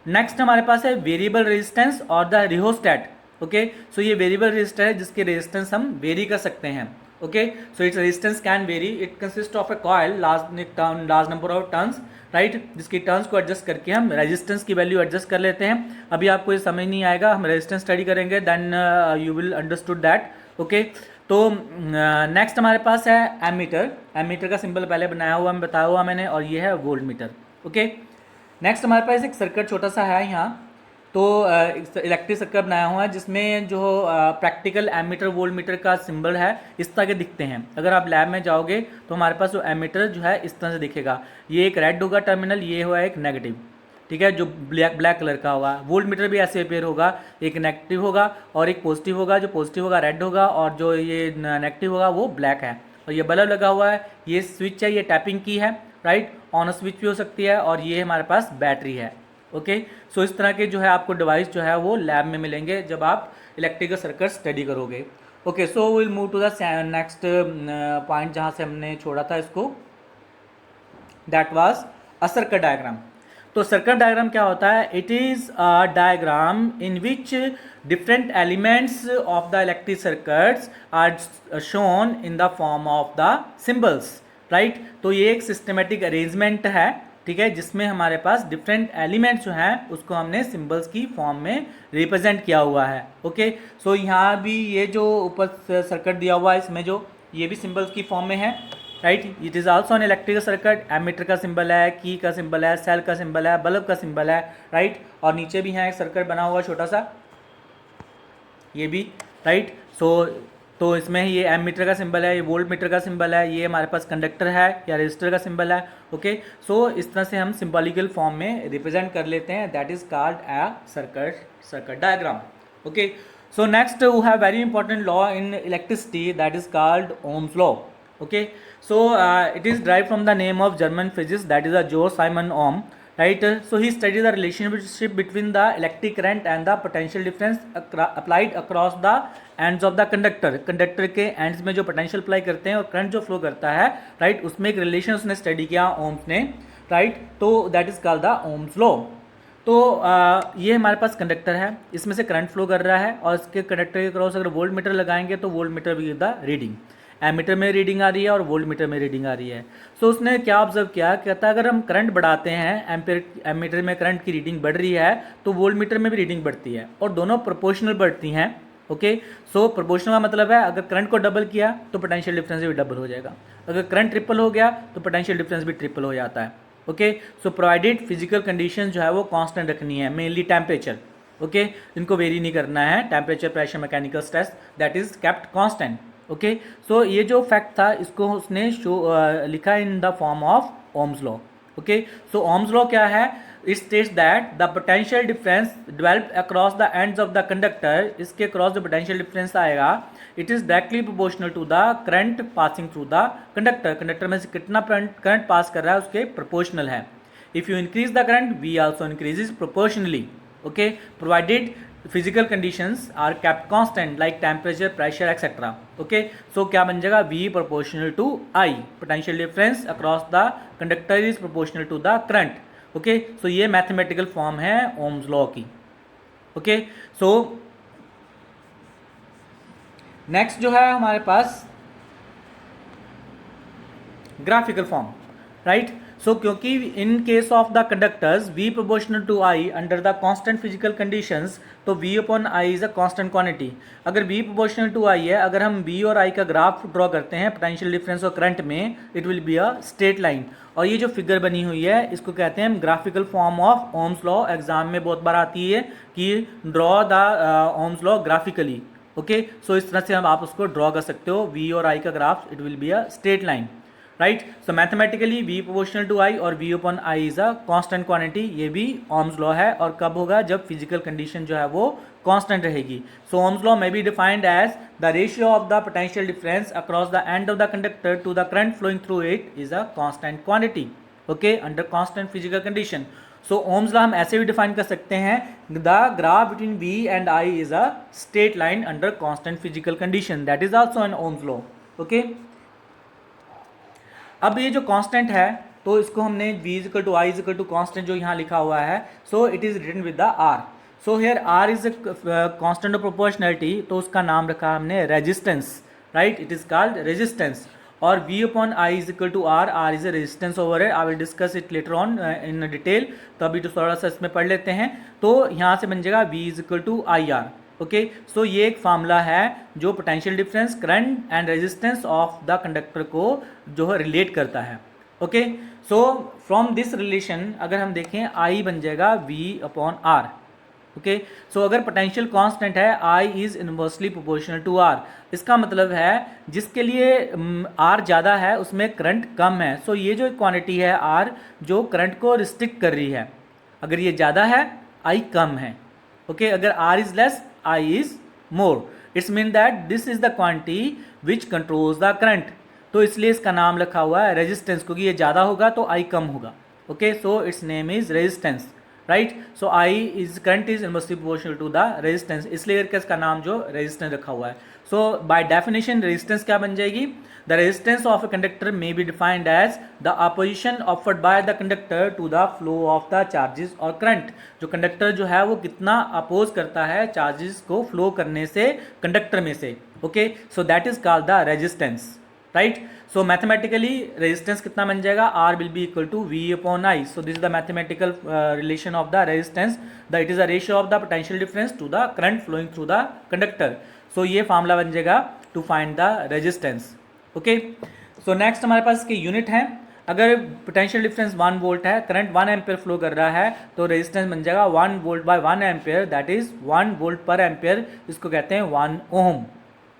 नेक्स्ट हमारे पास है वेरिएबल रेजिस्टेंस और द रिहोस्टेट। ओके, सो ये वेरिएबल रेजिस्टर है जिसके रेजिस्टेंस हम वेरी कर सकते हैं। Okay, so its resistance can very, it consist of A coil large number of turns, right, जिसकी टर्न्स को एडजस्ट करके हम रेजिस्टेंस की वैल्यू एडजस्ट कर लेते हैं। अभी आपको ये समझ नहीं आएगा, हम रेजिस्टेंस स्टडी करेंगे, then you will understood that. Okay, तो नेक्स्ट हमारे पास है एमीटर। एमीटर का सिंबल पहले बनाया हुआ मैं बताया हुआ मैंने, और ये है वोल्ट मीटर। ओके, नेक्स्ट हमारे पास एक सर्किट छोटा सा है यहाँ, तो इलेक्ट्रिक सर्किट बनाया हुआ है जिसमें जो प्रैक्टिकल एमीटर वोल्ट मीटर का सिंबल है इस तरह के दिखते हैं। अगर आप लैब में जाओगे तो हमारे पास जो एमीटर जो है इस तरह से दिखेगा, ये एक रेड होगा टर्मिनल, ये हुआ एक नेगेटिव, ठीक है, जो ब्लैक कलर का होगा। वोल्ट मीटर भी ऐसे अपेयर होगा, एक नेगेटिव होगा और एक पॉजिटिव होगा, जो पॉजिटिव होगा रेड होगा और जो ये नेगेटिव होगा वो ब्लैक है। और ये बल्ब लगा हुआ है, ये स्विच है, ये टैपिंग की है, राइट, ऑन स्विच भी हो सकती है, और ये हमारे पास बैटरी है। ओके, सो इस तरह के जो है आपको डिवाइस जो है वो लैब में मिलेंगे जब आप इलेक्ट्रिकल सर्किट स्टडी करोगे। Okay, so will move to the next point जहाँ से हमने छोड़ा था इसको, that was a circuit diagram. तो सर्किट डायग्राम क्या होता है? It is a diagram in which different elements of the electric circuits are shown in the form of the symbols, right. तो ये एक सिस्टमेटिक अरेंजमेंट है, ठीक है, जिसमें हमारे पास डिफरेंट एलिमेंट्स जो हैं उसको हमने सिंबल्स की फॉर्म में रिप्रेजेंट किया हुआ है। ओके, सो यहाँ भी ये जो ऊपर सर्किट दिया हुआ है इसमें जो ये भी सिंबल्स की फॉर्म में है, right. It is also an electrical circuit, ammeter का सिंबल है, की का सिंबल है, सेल का सिंबल है, बल्ब का सिंबल है, राइट। और नीचे भी यहाँ एक सर्किट बना हुआ छोटा सा, ये भी, राइट। तो इसमें ये एमीटर का सिंबल है, ये वोल्ट मीटर का सिंबल है, ये हमारे पास कंडक्टर है या रजिस्टर का सिंबल है। ओके, सो इस तरह से हम सिंबॉलिकल फॉर्म में रिप्रेजेंट कर लेते हैं, that is called a circuit diagram. Okay, so next we have very important law in electricity, that is called Ohm's law. Okay, so it is derived from the name of German physicist, that is a Georg Simon Ohm, right. So he studied the relationship between the electric current and the potential difference applied across the ends of the conductor के ends में जो potential apply करते हैं और current जो flow करता है, right, उसमें एक रिलेशन उसने स्टडी किया ओम्स ने, राइट। तो that is called the Ohm's law. तो ये हमारे पास कंडक्टर है, इसमें से करंट फ्लो कर रहा है और इसके कंडक्टर के क्रॉस अगर वोल्ट मीटर लगाएंगे तो voltmeter will give the reading, ammeter में रीडिंग आ रही है और वोल्ट मीटर में रीडिंग आ रही है। सो उसने क्या ऑब्जर्व किया, कहता है अगर हम करंट बढ़ाते हैं, एमीटर में करंट की रीडिंग बढ़ रही है तो वोल्ट मीटर में भी रीडिंग बढ़ती है और दोनों प्रोपोर्शनल बढ़ती हैं। ओके, सो प्रोपोर्शनल का मतलब है अगर करंट को डबल किया तो पोटेंशियल डिफरेंस भी डबल हो जाएगा, अगर करंट ट्रिपल हो गया तो पोटेंशियल डिफरेंस भी ट्रिपल हो जाता है। Okay, so provided physical condition जो है वो कांस्टेंट रखनी है, मेनली टेम्परेचर, ओके, इनको वेरी नहीं करना है, temperature, pressure, mechanical stress, that is kept constant. Okay, so ये जो फैक्ट था इसको उसने लिखा in the form of Ohm's law. Okay, so Ohm's law क्या है? It states that the potential difference developed across the ends of the conductor, इसके cross जो पोटेंशियल डिफरेंस आएगा it is directly proportional to the current passing through the conductor, conductor में से कितना current pass कर रहा है उसके प्रोपोर्शनल है। If you increase the current V also increases proportionally. Okay, provided physical conditions are kept constant like temperature, pressure etcetera. Okay, so क्या बन जाएगा? V proportional to I, potential difference across the conductor is proportional to the current. Okay, so ये mathematical form है Ohm's law की। Okay, so next जो है हमारे पास ग्राफिकल फॉर्म, राइट। सो क्योंकि in case of the conductors V proportional to I under the constant physical conditions, तो V upon I is a constant quantity. अगर V proportional to I है, अगर हम V और I का graph draw करते हैं पोटेंशियल डिफरेंस और करंट में, it will be a straight line. और ये जो फिगर बनी हुई है इसको कहते हैं graphical form of Ohm's law. Exam में बहुत बार आती है कि draw the Ohm's law graphically. Okay, so इस तरह से हम आप उसको ड्रॉ कर सकते हो, V और I का graph, it will be a straight line, right. So mathematically V proportional to I और V upon I is a constant quantity, ये भी ओम्स लॉ है। और कब होगा? जब फिजिकल कंडीशन जो है वो कांस्टेंट रहेगी। So Ohm's law may be defined as the ratio of the potential difference across the end of the conductor to the current flowing through it is a constant quantity, okay, under constant physical condition. So Ohm's law हम ऐसे भी define कर सकते हैं, the graph between V and I is a straight line under constant physical condition, that is also an Ohm's law. Okay, अब ये जो constant है तो इसको हमने V equal to I equal to constant जो यहाँ लिखा हुआ है, so it is written with the R। So here R is constant of proportionality, तो उसका नाम रखा हमने resistance, right, it is called resistance. और V upon I is equal to R, R is a resistance over है, I will discuss it later on in detail, तो अभी तो थोड़ा सा इसमें पढ़ लेते हैं। तो यहाँ से बन जाएगा V is equal to IR। Okay, so ये एक फार्मूला है जो potential difference, current and resistance of the conductor को जो है रिलेट करता है। Okay, so from this relation अगर हम देखें I बन जाएगा V upon R। Okay, so अगर पोटेंशियल कांस्टेंट है I is inversely proportional to R, इसका मतलब है जिसके लिए R ज़्यादा है उसमें करंट कम है। सो ये जो क्वांटिटी है R जो करंट को रिस्ट्रिक्ट कर रही है, अगर ये ज़्यादा है I कम है। ओके, अगर R is less I is more, it's mean that this is the quantity which controls the current, तो इसलिए इसका नाम रखा हुआ है रेजिस्टेंस, क्योंकि ये ज़्यादा होगा तो I कम होगा। Okay, so its name is resistance, right. So I is current is inversely proportional to the resistance, इसलिए करके इसका नाम जो रेजिस्टेंस रखा हुआ है। सो बाय डेफिनेशन रेजिस्टेंस क्या बन जाएगी, the resistance of a conductor may be defined as the opposition offered by the conductor to the flow of the charges और करंट। जो कंडक्टर जो है वो कितना अपोज करता है चार्जेस को फ्लो करने से कंडक्टर में से, okay. So that is called the resistance, right. So mathematically resistance कितना बन जाएगा, R will be equal to V upon I. So this is the mathematical relation of the resistance, the it is the ratio of the potential difference to the current flowing through the conductor. So ये formula बन जाएगा to find the resistance, okay. So next हमारे पास इसके unit है। अगर potential difference 1 volt है, current 1 ampere flow कर रहा है, तो रेजिस्टेंस बन जाएगा 1 volt by 1 ampere, that is 1 volt पर एम्पियर। इसको कहते हैं 1 ओम,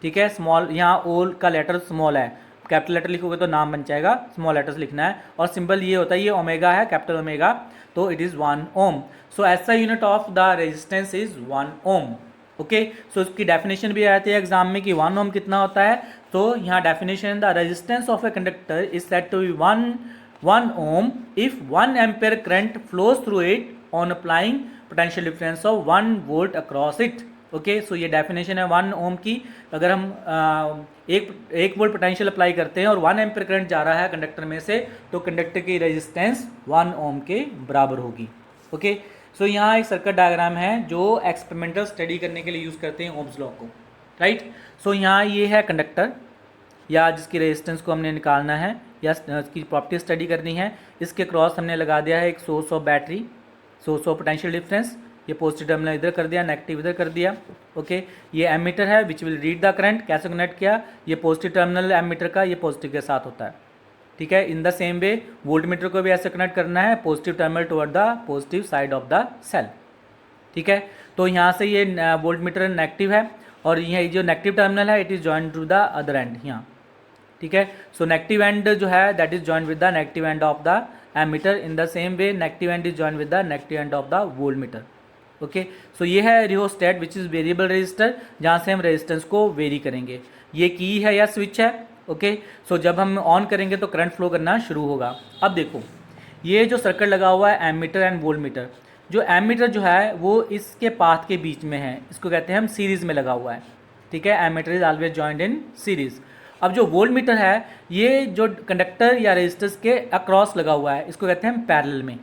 ठीक है। स्मॉल, यहाँ ओल का लेटर स्मॉल है, कैपिटल लेटर लिखोगे तो नाम बन जाएगा, स्मॉल लेटर्स लिखना है। और सिंबल ये होता है, ये ओमेगा है, कैपिटल ओमेगा, तो इट इज़ 1 ओम। सो ऐसा unit of the resistance is 1 ohm, okay. So इसकी डेफिनेशन भी आती है एग्जाम में कि 1 ओम कितना होता है। तो यहाँ definition, the resistance of a conductor is said to be 1 ohm if 1 ampere current flows through it on applying potential difference of 1 volt across it, okay. So ये डेफिनेशन है 1 ओम की। अगर हम एक वोल्ट पोटेंशियल अप्लाई करते हैं और 1 ampere current जा रहा है कंडक्टर में से, तो कंडक्टर की रेजिस्टेंस 1 ओम के बराबर होगी, ओके। सो यहाँ एक सर्किट डायग्राम है जो एक्सपेरिमेंटल स्टडी करने के लिए यूज़ करते हैं ओम्स लॉ को, राइट। सो यहाँ ये है कंडक्टर, या जिसकी रेजिस्टेंस को हमने निकालना है या इसकी प्रॉपर्टी स्टडी करनी है। इसके क्रॉस हमने लगा दिया है एक source of battery, source of potential difference. ये पॉजिटिव टर्मिनल इधर कर दिया, नेगेटिव इधर कर दिया, ओके। ये एमीटर है which will read the current. कैसे कनेक्ट किया, ये पॉजिटिव टर्मिनल एमीटर का, ये पॉजिटिव के साथ होता है, ठीक है। In the same way voltmeter को भी ऐसे कनेक्ट करना है, positive terminal toward the positive side of the cell, ठीक है। तो यहाँ से ये वोल्टमीटर नेगेटिव है और ये जो नेगेटिव टर्मिनल है it is joint to the other end यहाँ, ठीक है। सो नेगेटिव एंड जो है that is joint with the negative end of the ammeter. In the same way negative end is joint with the negative end of the voltmeter, okay. So ये है rheostat which is variable resistor, जहाँ से हम resistance को very करेंगे। ये key है या स्विच है, ओके। सो जब हम ऑन करेंगे तो करंट फ्लो करना शुरू होगा। अब देखो ये जो सर्किट लगा हुआ है एमीटर एंड वोल्टमीटर, जो एमीटर जो है वो इसके पाथ के बीच में है, इसको कहते हैं हम सीरीज़ में लगा हुआ है, ठीक है। Ammeter is always joined in series. अब जो वोल्टमीटर है ये जो कंडक्टर या रेजिस्टेंस के अक्रॉस लगा हुआ है, इसको कहते हैं हम पैरेलल में।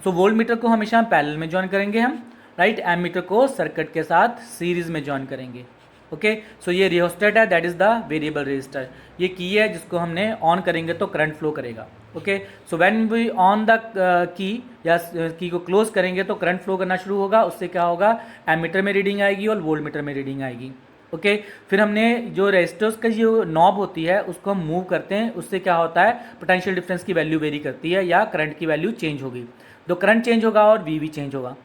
सो वोल्टमीटर को हमेशा हम पैरेलल में ज्वाइन करेंगे हम, राइट। एमीटर को सर्किट के साथ सीरीज में ज्वाइन करेंगे, ओके। सो ये रियोस्टेट है, that is the variable resistor. ये की है जिसको हमने ऑन करेंगे तो करंट फ्लो करेगा, okay. So when we on the key या की को क्लोज करेंगे तो करंट फ्लो करना शुरू होगा। उससे क्या होगा, एमीटर में रीडिंग आएगी और वोल्टमीटर में रीडिंग आएगी, ओके। फिर हमने जो रेजिस्टर्स का जो नॉब होती है उसको हम मूव करते हैं, उससे क्या होता है, पोटेंशियल डिफरेंस की वैल्यू वेरी करती है या करंट की वैल्यू चेंज होगी। तो करंट चेंज होगा और वी भी चेंज होगा,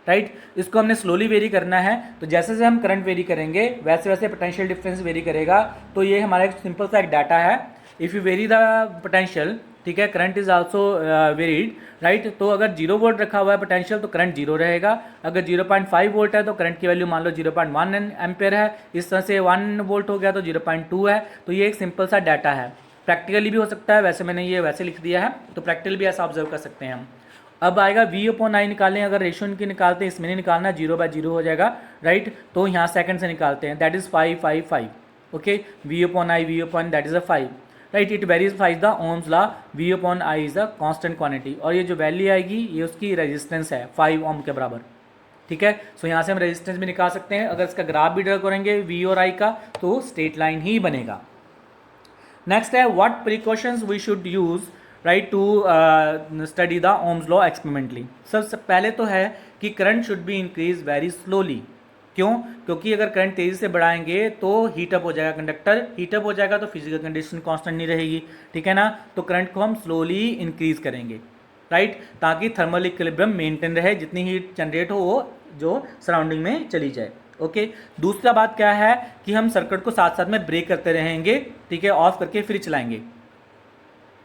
राइट। इसको हमने स्लोली वेरी करना है। तो जैसे जैसे हम करंट वेरी करेंगे वैसे वैसे पोटेंशियल डिफरेंस वेरी करेगा। तो ये हमारा एक सिंपल सा एक डाटा है। If you very the potential, ठीक है, current is also varied, right. तो अगर 0 वोल्ट रखा हुआ है पोटेंशियल तो करंट 0 रहेगा। अगर 0.5 वोल्ट है तो करंट की वैल्यू मान लो 0.1 एम्पेयर है। इस तरह से 1 वोल्ट हो गया तो 0.2 है। तो ये एक सिंपल सा डाटा है, प्रैक्टिकली भी हो सकता है, वैसे मैंने ये वैसे लिख दिया है, तो प्रैक्टिकल भी ऐसा ऑब्जर्व कर सकते हैं हम। अब आएगा V/I निकालें, अगर रेशियो इनकी निकालते हैं, इसमें नहीं निकालना, 0/0 हो जाएगा, राइट। तो यहाँ सेकंड से निकालते हैं, that is 555, okay. V/I that is a 5, right. It verifies the Ohm's law, V/I is a constant quantity. और ये जो वैल्यू आएगी ये उसकी रेजिस्टेंस है 5 ओम के बराबर, ठीक है। सो यहाँ से हम रेजिस्टेंस भी निकाल सकते हैं। अगर इसका ग्राफ भी ड्रा करेंगे V और I का तो स्ट्रेट लाइन ही बनेगा। नेक्स्ट है what precautions we should use, right, to study the Ohm's law experimentally. सबसे पहले तो है कि current should be increase very slowly. क्यों? क्योंकि अगर करंट तेज़ी से बढ़ाएंगे तो हीटअप हो जाएगा कंडक्टर, हीटअप हो जाएगा तो फिजिकल कंडीशन कांस्टेंट नहीं रहेगी, ठीक है ना। तो करंट को हम स्लोली इंक्रीज करेंगे, राइट, ताकि थर्मल इक्विलिब्रियम मेंटेन रहे, जितनी हीट जनरेट हो वो जो सराउंडिंग में चली जाए, ओके। दूसरा बात क्या है कि हम सर्किट को साथ साथ में ब्रेक करते रहेंगे, ठीक है, ऑफ करके फिर चलाएंगे,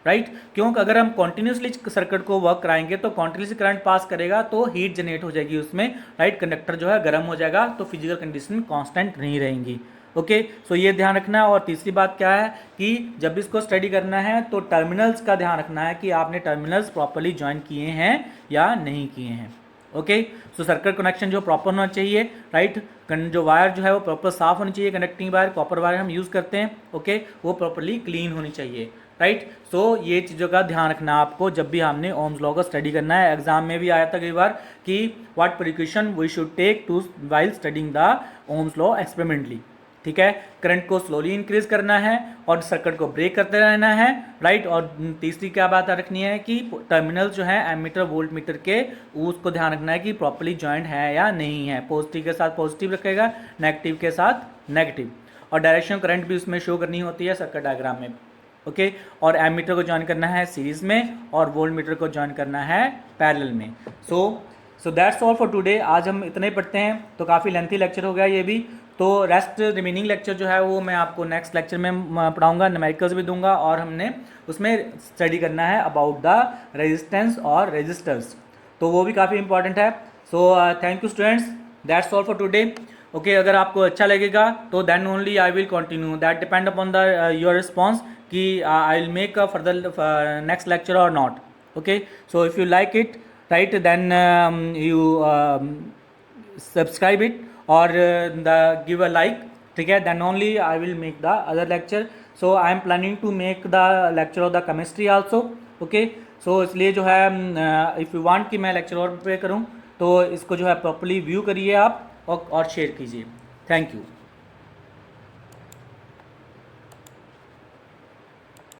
राइट। क्योंकि अगर हम कॉन्टिन्यूसली सर्किट को वर्क कराएंगे तो कॉन्टिन्यूसली करंट पास करेगा तो हीट जनरेट हो जाएगी उसमें, राइट। कंडक्टर जो है गर्म हो जाएगा तो फिजिकल कंडीशन कांस्टेंट नहीं रहेंगी, ओके। सो ये ध्यान रखना है। और तीसरी बात क्या है कि जब इसको स्टडी करना है तो टर्मिनल्स का ध्यान रखना है कि आपने टर्मिनल्स प्रॉपरली ज्वाइन किए हैं या नहीं किए हैं, ओके। सो सर्किट कनेक्शन जो प्रॉपर होना चाहिए, राइट। जो वायर जो है वो प्रॉपर साफ होनी चाहिए, कंडक्टिंग वायर कॉपर वायर हम यूज़ करते हैं, ओके, वो प्रॉपरली क्लीन होनी चाहिए, राइट। सो ये चीज़ों का ध्यान रखना आपको जब भी हमने ओम्स लॉ का स्टडी करना है। एग्जाम में भी आया था कई बार कि what precaution we should take to while studying the Ohm's law experimentally, ठीक है। करंट को स्लोली इंक्रीज करना है और सर्किट को ब्रेक करते रहना है, राइट। और तीसरी क्या बात रखनी है कि टर्मिनल जो है एमीटर वोल्ट मीटर के, उसको ध्यान रखना है कि प्रॉपर्ली जॉइंट है या नहीं है। पॉजिटिव के साथ पॉजिटिव रखेगा, नेगेटिव के साथ नेगेटिव, और डायरेक्शन करंट भी उसमें शो करनी होती है सर्किट डायग्राम में, ओके। और एमीटर को ज्वाइन करना है सीरीज में और वोल्ट मीटर को ज्वाइन करना है पैरेलल में। So that's all for today. आज हम इतना ही पढ़ते हैं, तो काफ़ी लेंथी लेक्चर हो गया ये भी। तो रेस्ट रिमेनिंग लेक्चर जो है वो मैं आपको नेक्स्ट लेक्चर में पढ़ाऊंगा, न्यूमेरिकल्स भी दूंगा, और हमने उसमें स्टडी करना है अबाउट द रेजिस्टेंस और रेजिस्टर्स, तो वो भी काफ़ी इंपॉर्टेंट है। So thank you students, that's all for today, okay. अगर आपको अच्छा लगेगा तो then only I will continue, that depend upon the your response कि I will make further next lecture और not, okay. So if you like it, right, then you subscribe it or give a like, ठीक है, then only I will make the other lecture. So I am planning to make the lecture of the chemistry also, okay. So इसलिए जो है if you want कि मैं lecture और prepare करूँ तो इसको जो है properly view करिए आप और share कीजिए। Thank you.